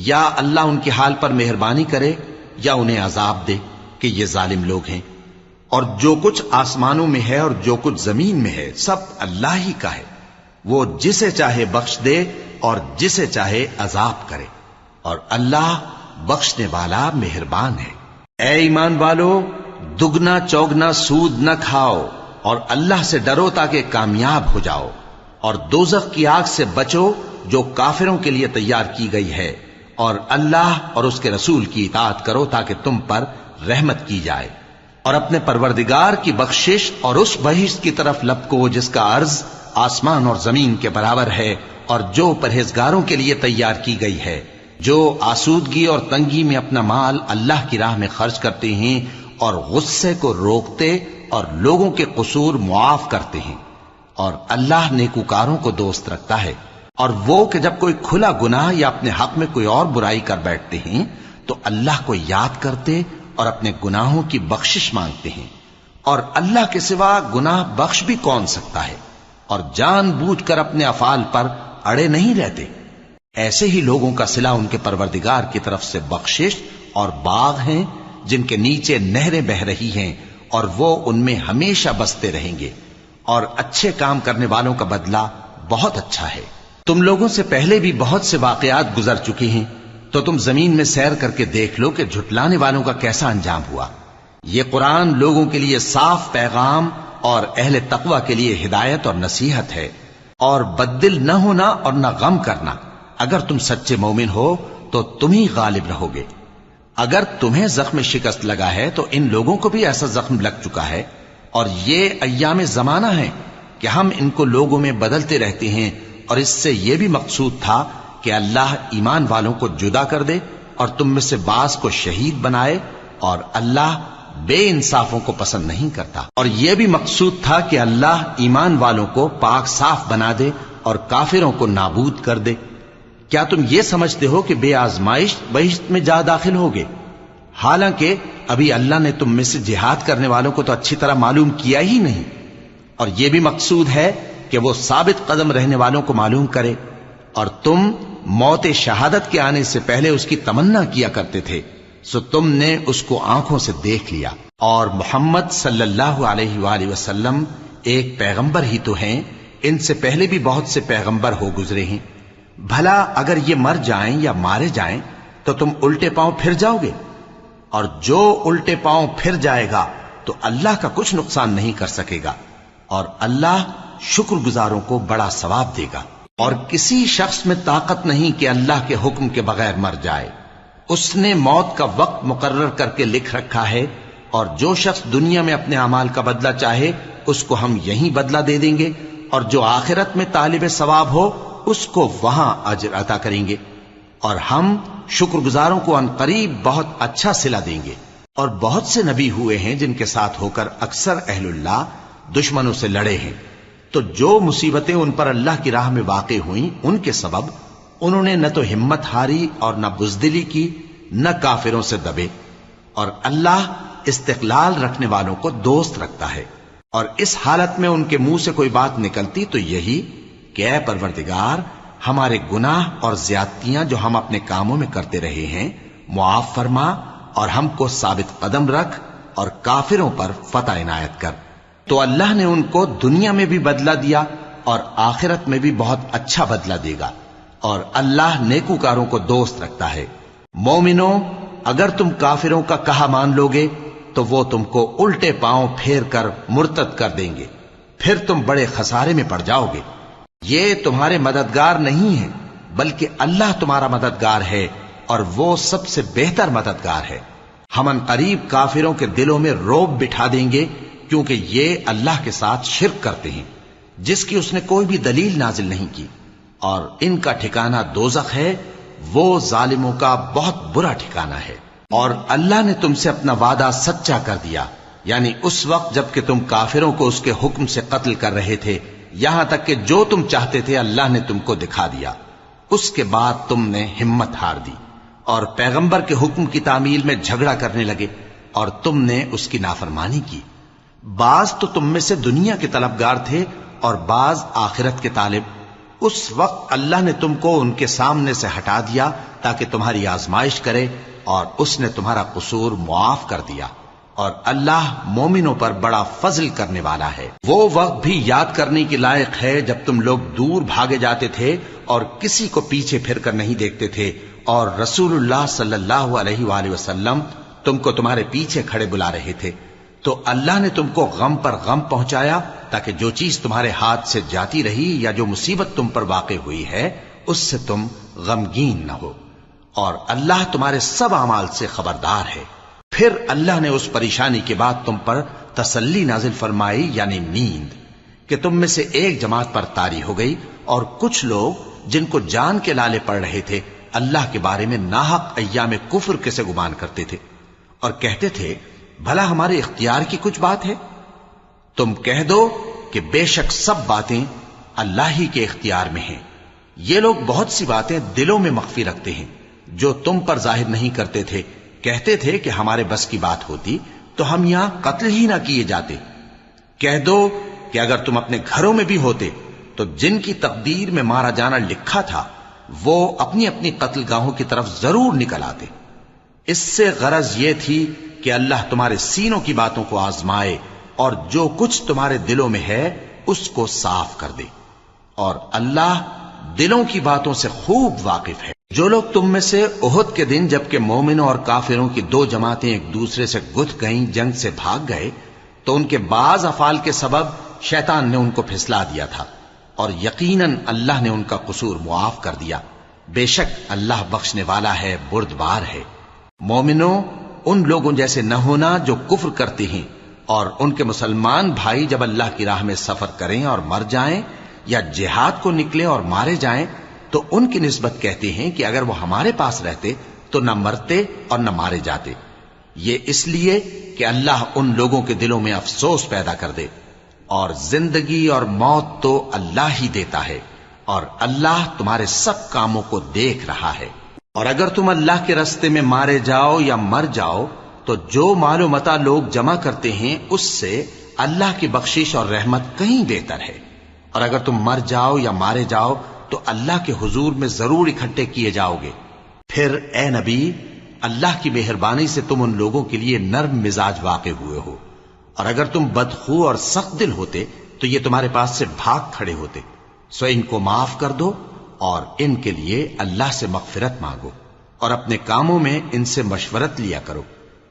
یا اللہ ان کے حال پر مہربانی کرے یا انہیں عذاب دے کہ یہ ظالم لوگ ہیں۔ اور جو کچھ آسمانوں میں ہے اور جو کچھ زمین میں ہے سب اللہ ہی کا ہے، وہ جسے چاہے بخش دے اور جسے چاہے عذاب کرے، اور اللہ بخشنے والا مہربان ہے۔ اے ایمان والو، دگنا چوگنا سود نہ کھاؤ اور اللہ سے ڈرو تاکہ کامیاب ہو جاؤ، اور دوزخ کی آگ سے بچو جو کافروں کے لیے تیار کی گئی ہے، اور اللہ اور اس کے رسول کی اطاعت کرو تاکہ تم پر رحمت کی جائے، اور اپنے پروردگار کی بخشش اور اس بہشت کی طرف لپکو جس کا عرض آسمان اور زمین کے برابر ہے اور جو پرہیزگاروں کے لیے تیار کی گئی ہے، جو آسودگی اور تنگی میں اپنا مال اللہ کی راہ میں خرچ کرتے ہیں اور غصے کو روکتے اور لوگوں کے قصور معاف کرتے ہیں، اور اللہ نیکوکاروں کو دوست رکھتا ہے۔ اور وہ کہ جب کوئی کھلا گناہ یا اپنے حق میں کوئی اور برائی کر بیٹھتے ہیں تو اللہ کو یاد کرتے اور اپنے گناہوں کی بخشش مانگتے ہیں، اور اللہ کے سوا گناہ بخش بھی کون سکتا ہے، اور جان بوجھ کر اپنے افعال پر اڑے نہیں رہتے۔ ایسے ہی لوگوں کا صلہ ان کے پروردگار کی طرف سے بخشش اور باغ ہیں جن کے نیچے نہریں بہ رہی ہیں، اور وہ ان میں ہمیشہ بستے رہیں گے، اور اچھے کام کرنے والوں کا بدلہ بہت اچھا ہے۔ تم لوگوں سے پہلے بھی بہت سے واقعات گزر چکے ہیں، تو تم زمین میں سیر کر کے دیکھ لو کہ جھٹلانے والوں کا کیسا انجام ہوا۔ یہ قرآن لوگوں کے لیے صاف پیغام اور اہل تقوی کے لیے ہدایت اور نصیحت ہے، اور بددل نہ ہونا اور نہ غم کرنا۔ اگر تم سچے مومن ہو تو تم ہی غالب رہو گے۔ اگر تمہیں زخم شکست لگا ہے تو ان لوگوں کو بھی ایسا زخم لگ چکا ہے، اور یہ ایام زمانہ ہے کہ ہم ان کو لوگوں میں بدلتے رہتے ہیں، اور اس سے یہ بھی مقصود تھا کہ اللہ ایمان والوں کو جدا کر دے اور تم میں سے بعض کو شہید بنائے، اور اللہ بے انصافوں کو پسند نہیں کرتا۔ اور یہ بھی مقصود تھا کہ اللہ ایمان والوں کو پاک صاف بنا دے اور کافروں کو نابود کر دے۔ کیا تم یہ سمجھتے ہو کہ بے آزمائش بہشت میں جا داخل ہوگے؟ حالانکہ ابھی اللہ نے تم میں سے جہاد کرنے والوں کو تو اچھی طرح معلوم کیا ہی نہیں، اور یہ بھی مقصود ہے کہ وہ ثابت قدم رہنے والوں کو معلوم کرے، اور تم موت شہادت کے آنے سے پہلے اس کی تمنا کیا کرتے تھے، سو تم نے اس کو آنکھوں سے دیکھ لیا۔ اور محمد صلی اللہ علیہ وآلہ وسلم ایک پیغمبر ہی تو ہیں، ان سے پہلے بھی بہت سے پیغمبر ہو گزرے ہیں۔ بھلا اگر یہ مر جائیں یا مارے جائیں تو تم الٹے پاؤں پھر جاؤ گے؟ اور جو الٹے پاؤں پھر جائے گا تو اللہ کا کچھ نقصان نہیں کر سکے گا، اور اللہ شکر گزاروں کو بڑا ثواب دے گا۔ اور کسی شخص میں طاقت نہیں کہ اللہ کے حکم کے بغیر مر جائے، اس نے موت کا وقت مقرر کر کے لکھ رکھا ہے، اور جو شخص دنیا میں اپنے اعمال کا بدلہ چاہے اس کو ہم یہیں بدلہ دے دیں گے، اور جو آخرت میں طالب ثواب ہو اس کو وہاں اجر عطا کریں گے، اور ہم شکر گزاروں کو ان قریب بہت اچھا صلہ دیں گے۔ اور بہت سے نبی ہوئے ہیں جن کے ساتھ ہو کر اکثر اہل اللہ دشمنوں سے لڑے ہیں، تو جو مصیبتیں ان پر اللہ کی راہ میں واقع ہوئیں ان کے سبب انہوں نے نہ تو ہمت ہاری اور نہ بزدلی کی، نہ کافروں سے دبے، اور اللہ استقلال رکھنے والوں کو دوست رکھتا ہے۔ اور اس حالت میں ان کے منہ سے کوئی بات نکلتی تو یہی کہ اے پروردگار، ہمارے گناہ اور زیادتیاں جو ہم اپنے کاموں میں کرتے رہے ہیں معاف فرما، اور ہم کو ثابت قدم رکھ اور کافروں پر فتح عنایت کر۔ تو اللہ نے ان کو دنیا میں بھی بدلہ دیا اور آخرت میں بھی بہت اچھا بدلہ دے گا، اور اللہ نیکوکاروں کو دوست رکھتا ہے۔ مومنوں، اگر تم کافروں کا کہا مان لوگے تو وہ تم کو الٹے پاؤں پھیر کر مرتد کر دیں گے، پھر تم بڑے خسارے میں پڑ جاؤ گے۔ یہ تمہارے مددگار نہیں ہیں بلکہ اللہ تمہارا مددگار ہے، اور وہ سب سے بہتر مددگار ہے۔ ہم ان قریب کافروں کے دلوں میں رعب بٹھا دیں گے، کیونکہ یہ اللہ کے ساتھ شرک کرتے ہیں جس کی اس نے کوئی بھی دلیل نازل نہیں کی، اور ان کا ٹھکانہ دوزخ ہے، وہ ظالموں کا بہت برا ٹھکانہ ہے۔ اور اللہ نے تم سے اپنا وعدہ سچا کر دیا، یعنی اس وقت جب کہ تم کافروں کو اس کے حکم سے قتل کر رہے تھے، یہاں تک کہ جو تم چاہتے تھے اللہ نے تم کو دکھا دیا۔ اس کے بعد تم نے ہمت ہار دی اور پیغمبر کے حکم کی تعمیل میں جھگڑا کرنے لگے، اور تم نے اس کی نافرمانی کی۔ بعض تو تم میں سے دنیا کے طلبگار تھے اور بعض آخرت کے طالب۔ اس وقت اللہ نے تم کو ان کے سامنے سے ہٹا دیا تاکہ تمہاری آزمائش کرے، اور اس نے تمہارا قصور معاف کر دیا، اور اللہ مومنوں پر بڑا فضل کرنے والا ہے۔ وہ وقت بھی یاد کرنے کے لائق ہے جب تم لوگ دور بھاگے جاتے تھے اور کسی کو پیچھے پھر کر نہیں دیکھتے تھے، اور رسول اللہ صلی اللہ علیہ وآلہ وسلم تم کو تمہارے پیچھے کھڑے بلا رہے تھے، تو اللہ نے تم کو غم پر غم پہنچایا تاکہ جو چیز تمہارے ہاتھ سے جاتی رہی یا جو مصیبت تم پر واقع ہوئی ہے اس سے تم غمگین نہ ہو، اور اللہ تمہارے سب اعمال سے خبردار ہے۔ پھر اللہ نے اس پریشانی کے بعد تم پر تسلی نازل فرمائی، یعنی نیند، کہ تم میں سے ایک جماعت پر طاری ہو گئی اور کچھ لوگ جن کو جان کے لالے پڑ رہے تھے اللہ کے بارے میں ناحق ایام کفر کے سے گمان کرتے تھے اور کہتے تھے بھلا ہمارے اختیار کی کچھ بات ہے؟ تم کہہ دو کہ بے شک سب باتیں اللہ ہی کے اختیار میں ہیں۔ یہ لوگ بہت سی باتیں دلوں میں مخفی رکھتے ہیں جو تم پر ظاہر نہیں کرتے تھے، کہتے تھے کہ ہمارے بس کی بات ہوتی تو ہم یہاں قتل ہی نہ کیے جاتے۔ کہہ دو کہ اگر تم اپنے گھروں میں بھی ہوتے تو جن کی تقدیر میں مارا جانا لکھا تھا وہ اپنی اپنی قتل گاہوں کی طرف ضرور نکل آتے۔ اس سے غرض یہ تھی کہ اللہ تمہارے سینوں کی باتوں کو آزمائے اور جو کچھ تمہارے دلوں میں ہے اس کو صاف کر دے، اور اللہ دلوں کی باتوں سے خوب واقف ہے۔ جو لوگ تم میں سے احد کے دن جبکہ مومنوں اور کافروں کی دو جماعتیں ایک دوسرے سے گتھ گئیں جنگ سے بھاگ گئے تو ان کے بعض افعال کے سبب شیطان نے ان کو پھسلا دیا تھا، اور یقیناً اللہ نے ان کا قصور معاف کر دیا۔ بے شک اللہ بخشنے والا ہے، بردبار ہے۔ مومنوں، ان لوگوں جیسے نہ ہونا جو کفر کرتے ہیں، اور ان کے مسلمان بھائی جب اللہ کی راہ میں سفر کریں اور مر جائیں یا جہاد کو نکلیں اور مارے جائیں تو ان کی نسبت کہتے ہیں کہ اگر وہ ہمارے پاس رہتے تو نہ مرتے اور نہ مارے جاتے۔ یہ اس لیے کہ اللہ ان لوگوں کے دلوں میں افسوس پیدا کر دے، اور زندگی اور موت تو اللہ ہی دیتا ہے، اور اللہ تمہارے سب کاموں کو دیکھ رہا ہے۔ اور اگر تم اللہ کے راستے میں مارے جاؤ یا مر جاؤ تو جو مال و متاع لوگ جمع کرتے ہیں اس سے اللہ کی بخشش اور رحمت کہیں بہتر ہے، اور اگر تم مر جاؤ یا مارے جاؤ تو اللہ کے حضور میں ضرور اکٹھے کیے جاؤ گے۔ پھر اے نبی، اللہ کی مہربانی سے تم ان لوگوں کے لیے نرم مزاج واقع ہوئے ہو، اور اگر تم بدخو اور سخت دل ہوتے تو یہ تمہارے پاس سے بھاگ کھڑے ہوتے۔ سو ان کو معاف کر دو اور ان کے لیے اللہ سے مغفرت مانگو، اور اپنے کاموں میں ان سے مشورت لیا کرو،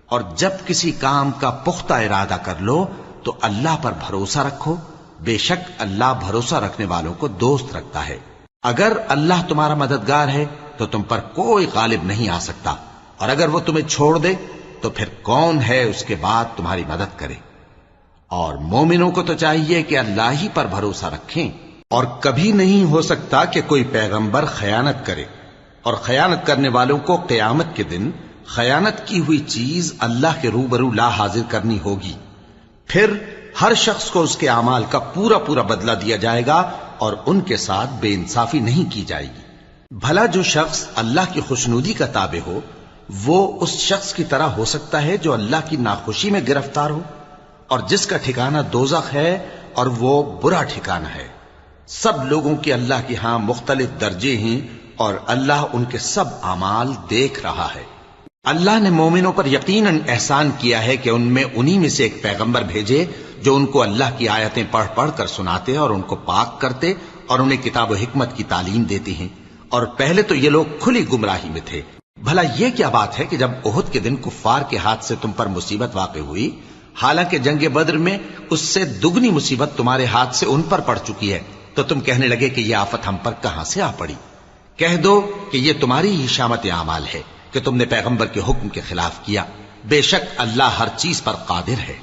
اور جب کسی کام کا پختہ ارادہ کر لو تو اللہ پر بھروسہ رکھو، بے شک اللہ بھروسہ رکھنے والوں کو دوست رکھتا ہے۔ اگر اللہ تمہارا مددگار ہے تو تم پر کوئی غالب نہیں آ سکتا، اور اگر وہ تمہیں چھوڑ دے تو پھر کون ہے اس کے بعد تمہاری مدد کرے؟ اور مومنوں کو تو چاہیے کہ اللہ ہی پر بھروسہ رکھیں، اور کبھی نہیں ہو سکتا کہ کوئی پیغمبر خیانت کرے، اور خیانت کرنے والوں کو قیامت کے دن خیانت کی ہوئی چیز اللہ کے روبرو لا حاضر کرنی ہوگی۔ پھر ہر شخص کو اس کے اعمال کا پورا پورا بدلہ دیا جائے گا، اور ان کے ساتھ بے انصافی نہیں کی جائے گی۔ بھلا جو شخص اللہ کی خوشنودی کا تابع ہو وہ اس شخص کی طرح ہو سکتا ہے جو اللہ کی ناخوشی میں گرفتار ہو، اور جس کا ٹھکانہ دوزخ ہے اور وہ برا ٹھکانہ ہے۔ سب لوگوں کے اللہ کے ہاں مختلف درجے ہیں، اور اللہ ان کے سب اعمال دیکھ رہا ہے۔ اللہ نے مومنوں پر یقیناً احسان کیا ہے کہ ان میں انہی میں سے ایک پیغمبر بھیجے جو ان کو اللہ کی آیتیں پڑھ پڑھ کر سناتے اور ان کو پاک کرتے اور انہیں کتاب و حکمت کی تعلیم دیتے ہیں، اور پہلے تو یہ لوگ کھلی گمراہی میں تھے۔ بھلا یہ کیا بات ہے کہ جب احد کے دن کفار کے ہاتھ سے تم پر مصیبت واقع ہوئی، حالانکہ جنگ بدر میں اس سے دگنی مصیبت تمہارے ہاتھ سے ان پر پڑ چکی ہے، تو تم کہنے لگے کہ یہ آفت ہم پر کہاں سے آ پڑی؟ کہہ دو کہ یہ تمہاری ہی شامت اعمال ہے کہ تم نے پیغمبر کے حکم کے خلاف کیا، بے شک اللہ ہر چیز پر قادر ہے۔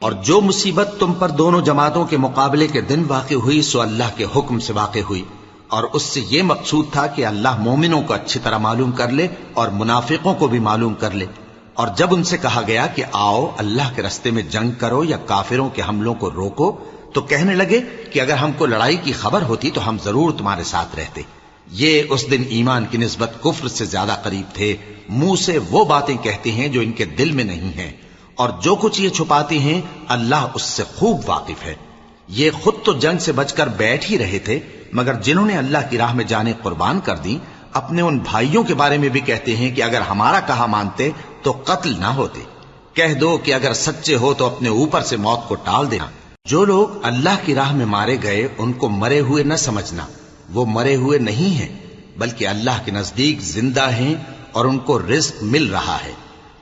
اور جو مصیبت تم پر دونوں جماعتوں کے مقابلے کے دن واقع ہوئی سو اللہ کے حکم سے واقع ہوئی، اور اس سے یہ مقصود تھا کہ اللہ مومنوں کو اچھی طرح معلوم کر لے اور منافقوں کو بھی معلوم کر لے۔ اور جب ان سے کہا گیا کہ آؤ اللہ کے راستے میں جنگ کرو یا کافروں کے حملوں کو روکو، تو کہنے لگے کہ اگر ہم کو لڑائی کی خبر ہوتی تو ہم ضرور تمہارے ساتھ رہتے۔ یہ اس دن ایمان کی نسبت کفر سے زیادہ قریب تھے، منہ سے وہ باتیں کہتے ہیں جو ان کے دل میں نہیں ہیں، اور جو کچھ یہ چھپاتے ہیں اللہ اس سے خوب واقف ہے۔ یہ خود تو جنگ سے بچ کر بیٹھ ہی رہے تھے، مگر جنہوں نے اللہ کی راہ میں جانیں قربان کر دیں اپنے ان بھائیوں کے بارے میں بھی کہتے ہیں کہ اگر ہمارا کہا مانتے تو قتل نہ ہوتے۔ کہہ دو کہ اگر سچے ہو تو اپنے اوپر سے موت کو ٹال دینا۔ جو لوگ اللہ کی راہ میں مارے گئے ان کو مرے ہوئے نہ سمجھنا، وہ مرے ہوئے نہیں ہیں بلکہ اللہ کے نزدیک زندہ ہیں اور ان کو رزق مل رہا ہے۔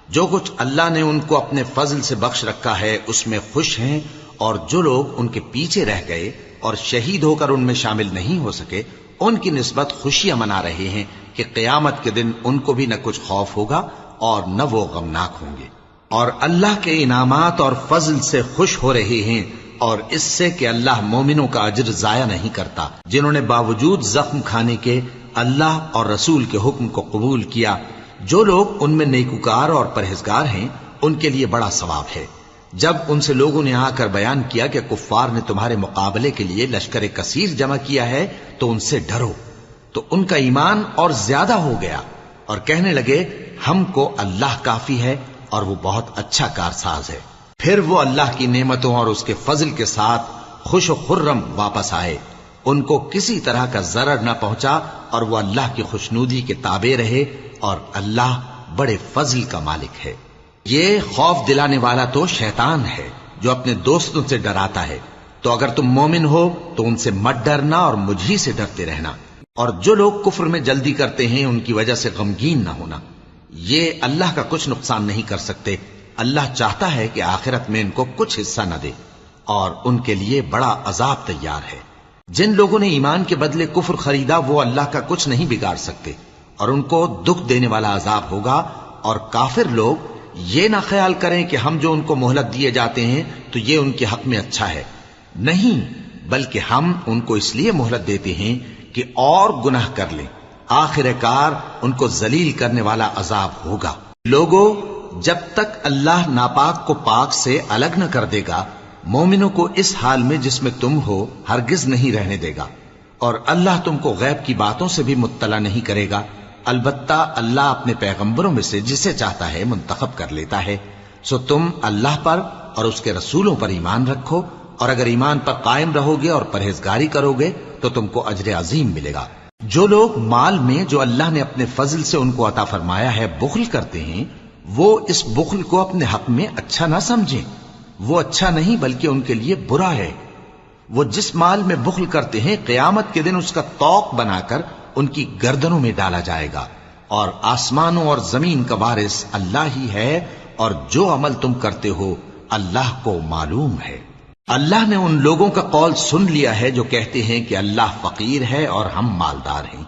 جو کچھ اللہ نے ان کو اپنے فضل سے بخش رکھا ہے اس میں خوش ہیں، اور جو لوگ ان کے پیچھے رہ گئے اور شہید ہو کر ان میں شامل نہیں ہو سکے ان کی نسبت خوشیاں منا رہے ہیں کہ قیامت کے دن ان کو بھی نہ کچھ خوف ہوگا اور نہ وہ غمناک ہوں گے، اور اللہ کے انعامات اور فضل سے خوش ہو رہے ہیں اور اس سے کہ اللہ مومنوں کا اجر ضائع نہیں کرتا جنہوں نے باوجود زخم کھانے کے اللہ اور رسول کے حکم کو قبول کیا۔ جو لوگ ان میں نیکوکار اور پرہیزگار ہیں ان کے لیے بڑا ثواب ہے۔ جب ان سے لوگوں نے آ کر بیان کیا کہ کفار نے تمہارے مقابلے کے لیے لشکر کثیر جمع کیا ہے تو ان سے ڈرو، تو ان کا ایمان اور زیادہ ہو گیا اور کہنے لگے ہم کو اللہ کافی ہے اور وہ بہت اچھا کارساز ہے۔ پھر وہ اللہ کی نعمتوں اور اس کے فضل کے ساتھ خوش و خرم واپس آئے، ان کو کسی طرح کا ضرر نہ پہنچا اور وہ اللہ کی خوشنودی کے تابع رہے، اور اللہ بڑے فضل کا مالک ہے۔ یہ خوف دلانے والا تو شیطان ہے جو اپنے دوستوں سے ڈراتا ہے، تو اگر تم مومن ہو تو ان سے مت ڈرنا اور مجھ ہی سے ڈرتے رہنا، اور جو لوگ کفر میں جلدی کرتے ہیں ان کی وجہ سے غمگین نہ ہونا، یہ اللہ کا کچھ نقصان نہیں کر سکتے۔ اللہ چاہتا ہے کہ آخرت میں ان کو کچھ حصہ نہ دے اور ان کے لیے بڑا عذاب تیار ہے۔ جن لوگوں نے ایمان کے بدلے کفر خریدا وہ اللہ کا کچھ نہیں بگاڑ سکتے، اور ان کو دکھ دینے والا عذاب ہوگا۔ اور کافر لوگ یہ نہ خیال کریں کہ ہم جو ان کو مہلت دیے جاتے ہیں تو یہ ان کے حق میں اچھا ہے، نہیں، بلکہ ہم ان کو اس لیے مہلت دیتے ہیں کہ اور گناہ کر لیں، آخر کار ان کو ذلیل کرنے والا عذاب ہوگا۔ لوگوں، جب تک اللہ ناپاک کو پاک سے الگ نہ کر دے گا، مومنوں کو اس حال میں جس میں تم ہو ہرگز نہیں رہنے دے گا، اور اللہ تم کو غیب کی باتوں سے بھی مطلع نہیں کرے گا۔ البتہ اللہ اپنے پیغمبروں میں سے جسے چاہتا ہے منتخب کر لیتا ہے۔ سو تم اللہ پر اور اس کے رسولوں پر ایمان رکھو، اور اگر ایمان پر قائم رہو گے اور پرہیزگاری کرو گے تو تم کو اجر عظیم ملے گا۔ جو لوگ مال میں جو اللہ نے اپنے فضل سے ان کو عطا فرمایا ہے بخل کرتے ہیں، وہ اس بخل کو اپنے حق میں اچھا نہ سمجھیں، وہ اچھا نہیں بلکہ ان کے لیے برا ہے۔ وہ جس مال میں بخل کرتے ہیں قیامت کے دن اس کا طوق بنا کر ان کی گردنوں میں ڈالا جائے گا، اور آسمانوں اور زمین کا وارث اللہ ہی ہے، اور جو عمل تم کرتے ہو اللہ کو معلوم ہے۔ اللہ نے ان لوگوں کا قول سن لیا ہے جو کہتے ہیں کہ اللہ فقیر ہے اور ہم مالدار ہیں۔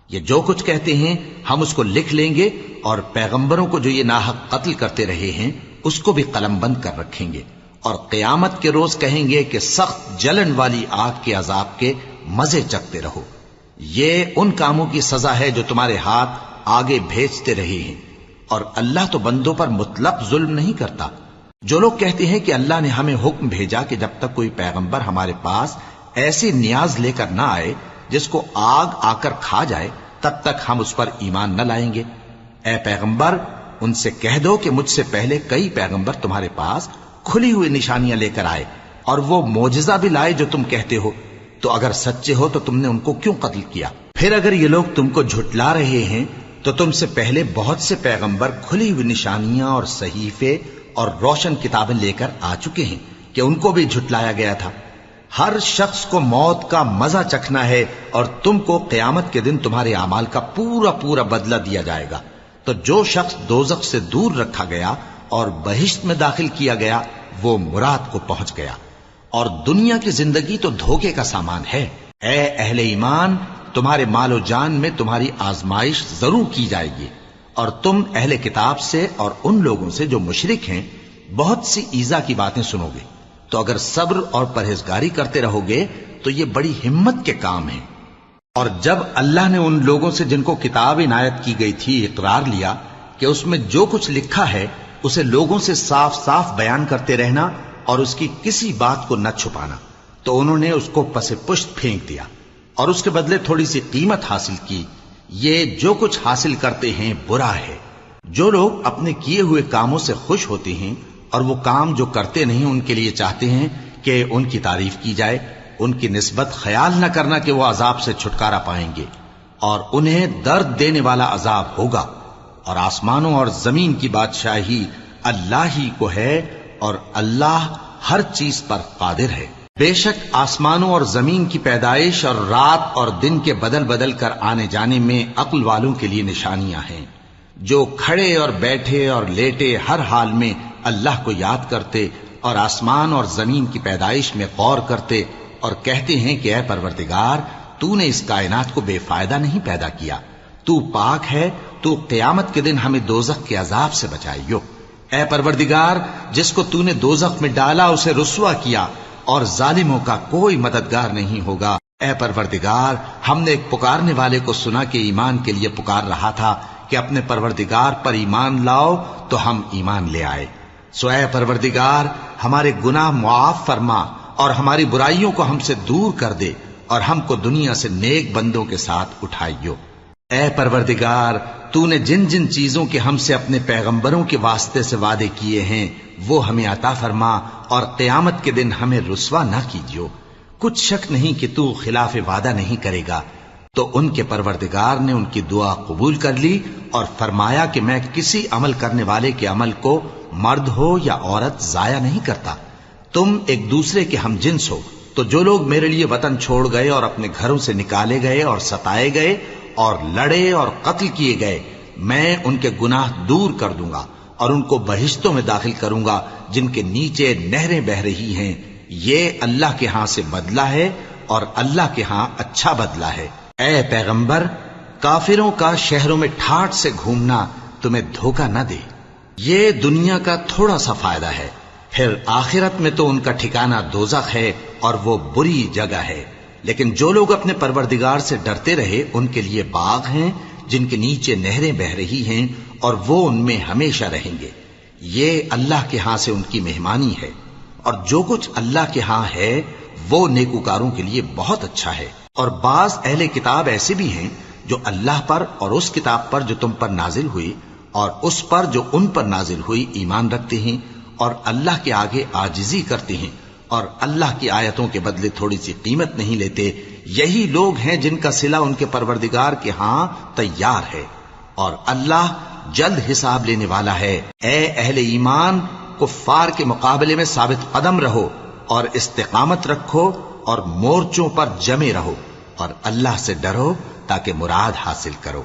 یہ جو کچھ کہتے ہیں ہم اس کو لکھ لیں گے، اور پیغمبروں کو جو یہ ناحق قتل کرتے رہے ہیں اس کو بھی قلم بند کر رکھیں گے، اور قیامت کے روز کہیں گے کہ سخت جلن والی آگ کے عذاب کے مزے چکتے رہو۔ یہ ان کاموں کی سزا ہے جو تمہارے ہاتھ آگے بھیجتے رہے ہیں، اور اللہ تو بندوں پر مطلق ظلم نہیں کرتا۔ جو لوگ کہتے ہیں کہ اللہ نے ہمیں حکم بھیجا کہ جب تک کوئی پیغمبر ہمارے پاس ایسی نیاز لے کر نہ آئے جس کو آگ آ کر کھا جائے تب تک ہم اس پر ایمان نہ لائیں گے، اے پیغمبر ان سے کہہ دو کہ مجھ سے پہلے کئی پیغمبر تمہارے پاس کھلی ہوئی نشانیاں لے کر آئے، اور وہ معجزہ بھی لائے جو تم کہتے ہو، تو اگر سچے ہو تو تم نے ان کو کیوں قتل کیا؟ پھر اگر یہ لوگ تم کو جھٹلا رہے ہیں تو تم سے پہلے بہت سے پیغمبر کھلی ہوئی نشانیاں اور صحیفے اور روشن کتابیں لے کر آ چکے ہیں کہ ان کو بھی جھٹلایا گیا تھا۔ ہر شخص کو موت کا مزہ چکھنا ہے، اور تم کو قیامت کے دن تمہارے اعمال کا پورا پورا بدلہ دیا جائے گا۔ تو جو شخص دوزخ سے دور رکھا گیا اور بہشت میں داخل کیا گیا وہ مراد کو پہنچ گیا، اور دنیا کی زندگی تو دھوکے کا سامان ہے۔ اے اہل ایمان، تمہارے مال و جان میں تمہاری آزمائش ضرور کی جائے گی، اور تم اہل کتاب سے اور ان لوگوں سے جو مشرک ہیں بہت سی ایذا کی باتیں سنو گے، تو اگر صبر اور پرہیزگاری کرتے رہو گے تو یہ بڑی ہمت کے کام ہیں۔ اور جب اللہ نے ان لوگوں سے جن کو کتاب عنایت کی گئی تھی اقرار لیا کہ اس میں جو کچھ لکھا ہے اسے لوگوں سے صاف صاف بیان کرتے رہنا اور اس کی کسی بات کو نہ چھپانا، تو انہوں نے اس کو پس پشت پھینک دیا اور اس کے بدلے تھوڑی سی قیمت حاصل کی۔ یہ جو کچھ حاصل کرتے ہیں برا ہے۔ جو لوگ اپنے کیے ہوئے کاموں سے خوش ہوتے ہیں اور وہ کام جو کرتے نہیں ان کے لیے چاہتے ہیں کہ ان کی تعریف کی جائے، ان کی نسبت خیال نہ کرنا کہ وہ عذاب سے چھٹکارا پائیں گے، اور انہیں درد دینے والا عذاب ہوگا۔ اور آسمانوں اور زمین کی بادشاہی اللہ ہی کو ہے، اور اللہ ہر چیز پر قادر ہے۔ بے شک آسمانوں اور زمین کی پیدائش اور رات اور دن کے بدل بدل کر آنے جانے میں عقل والوں کے لیے نشانیاں ہیں، جو کھڑے اور بیٹھے اور لیٹے ہر حال میں اللہ کو یاد کرتے اور آسمان اور زمین کی پیدائش میں غور کرتے اور کہتے ہیں کہ اے پروردگار، تو نے اس کائنات کو بے فائدہ نہیں پیدا کیا، تو پاک ہے، تو قیامت کے دن ہمیں دوزخ کے عذاب سے بچائیو۔ اے پروردگار، جس کو تو نے دوزخ میں ڈالا اسے رسوا کیا، اور ظالموں کا کوئی مددگار نہیں ہوگا۔ اے پروردگار، ہم نے ایک پکارنے والے کو سنا کہ ایمان کے لیے پکار رہا تھا کہ اپنے پروردگار پر ایمان لاؤ، تو ہم ایمان لے آئے۔ سو اے پروردگار، ہمارے گناہ معاف فرما اور ہماری برائیوں کو ہم سے دور کر دے، اور ہم کو دنیا سے نیک بندوں کے ساتھ اٹھائیو۔ اے پروردگار، تو نے جن جن چیزوں کے ہم سے اپنے پیغمبروں کے واسطے سے وعدے کیے ہیں وہ ہمیں عطا فرما، اور قیامت کے دن ہمیں رسوا نہ کیجیو۔ کچھ شک نہیں کہ تو خلاف وعدہ نہیں کرے گا۔ تو ان کے پروردگار نے ان کی دعا قبول کر لی اور فرمایا کہ میں کسی عمل کرنے والے کے عمل کو مرد ہو یا عورت ضائع نہیں کرتا۔ تم ایک دوسرے کے ہم جنس ہو، تو جو لوگ میرے لیے وطن چھوڑ گئے اور اپنے گھروں سے نکالے گئے اور ستائے گئے اور لڑے اور قتل کیے گئے، میں ان کے گناہ دور کر دوں گا اور ان کو بہشتوں میں داخل کروں گا جن کے نیچے نہریں بہہ رہی ہیں۔ یہ اللہ کے ہاں سے بدلہ ہے اور اللہ کے ہاں اچھا بدلہ ہے۔ اے پیغمبر، کافروں کا شہروں میں ٹھاٹ سے گھومنا تمہیں دھوکہ نہ دے۔ یہ دنیا کا تھوڑا سا فائدہ ہے، پھر آخرت میں تو ان کا ٹھکانہ دوزخ ہے اور وہ بری جگہ ہے۔ لیکن جو لوگ اپنے پروردگار سے ڈرتے رہے ان کے لیے باغ ہیں جن کے نیچے نہریں بہہ رہی ہیں، اور وہ ان میں ہمیشہ رہیں گے۔ یہ اللہ کے ہاں سے ان کی مہمانی ہے، اور جو کچھ اللہ کے ہاں ہے وہ نیکوکاروں کے لیے بہت اچھا ہے۔ اور بعض اہل کتاب ایسے بھی ہیں جو اللہ پر اور اس کتاب پر جو تم پر نازل ہوئی اور اس پر جو ان پر نازل ہوئی ایمان رکھتے ہیں، اور اللہ کے آگے عاجزی کرتے ہیں، اور اللہ کی آیتوں کے بدلے تھوڑی سی قیمت نہیں لیتے۔ یہی لوگ ہیں جن کا صلہ ان کے پروردگار کے ہاں تیار ہے، اور اللہ جلد حساب لینے والا ہے۔ اے اہل ایمان، کفار کے مقابلے میں ثابت قدم رہو اور استقامت رکھو اور مورچوں پر جمے رہو، اور اللہ سے ڈرو تاکہ مراد حاصل کرو۔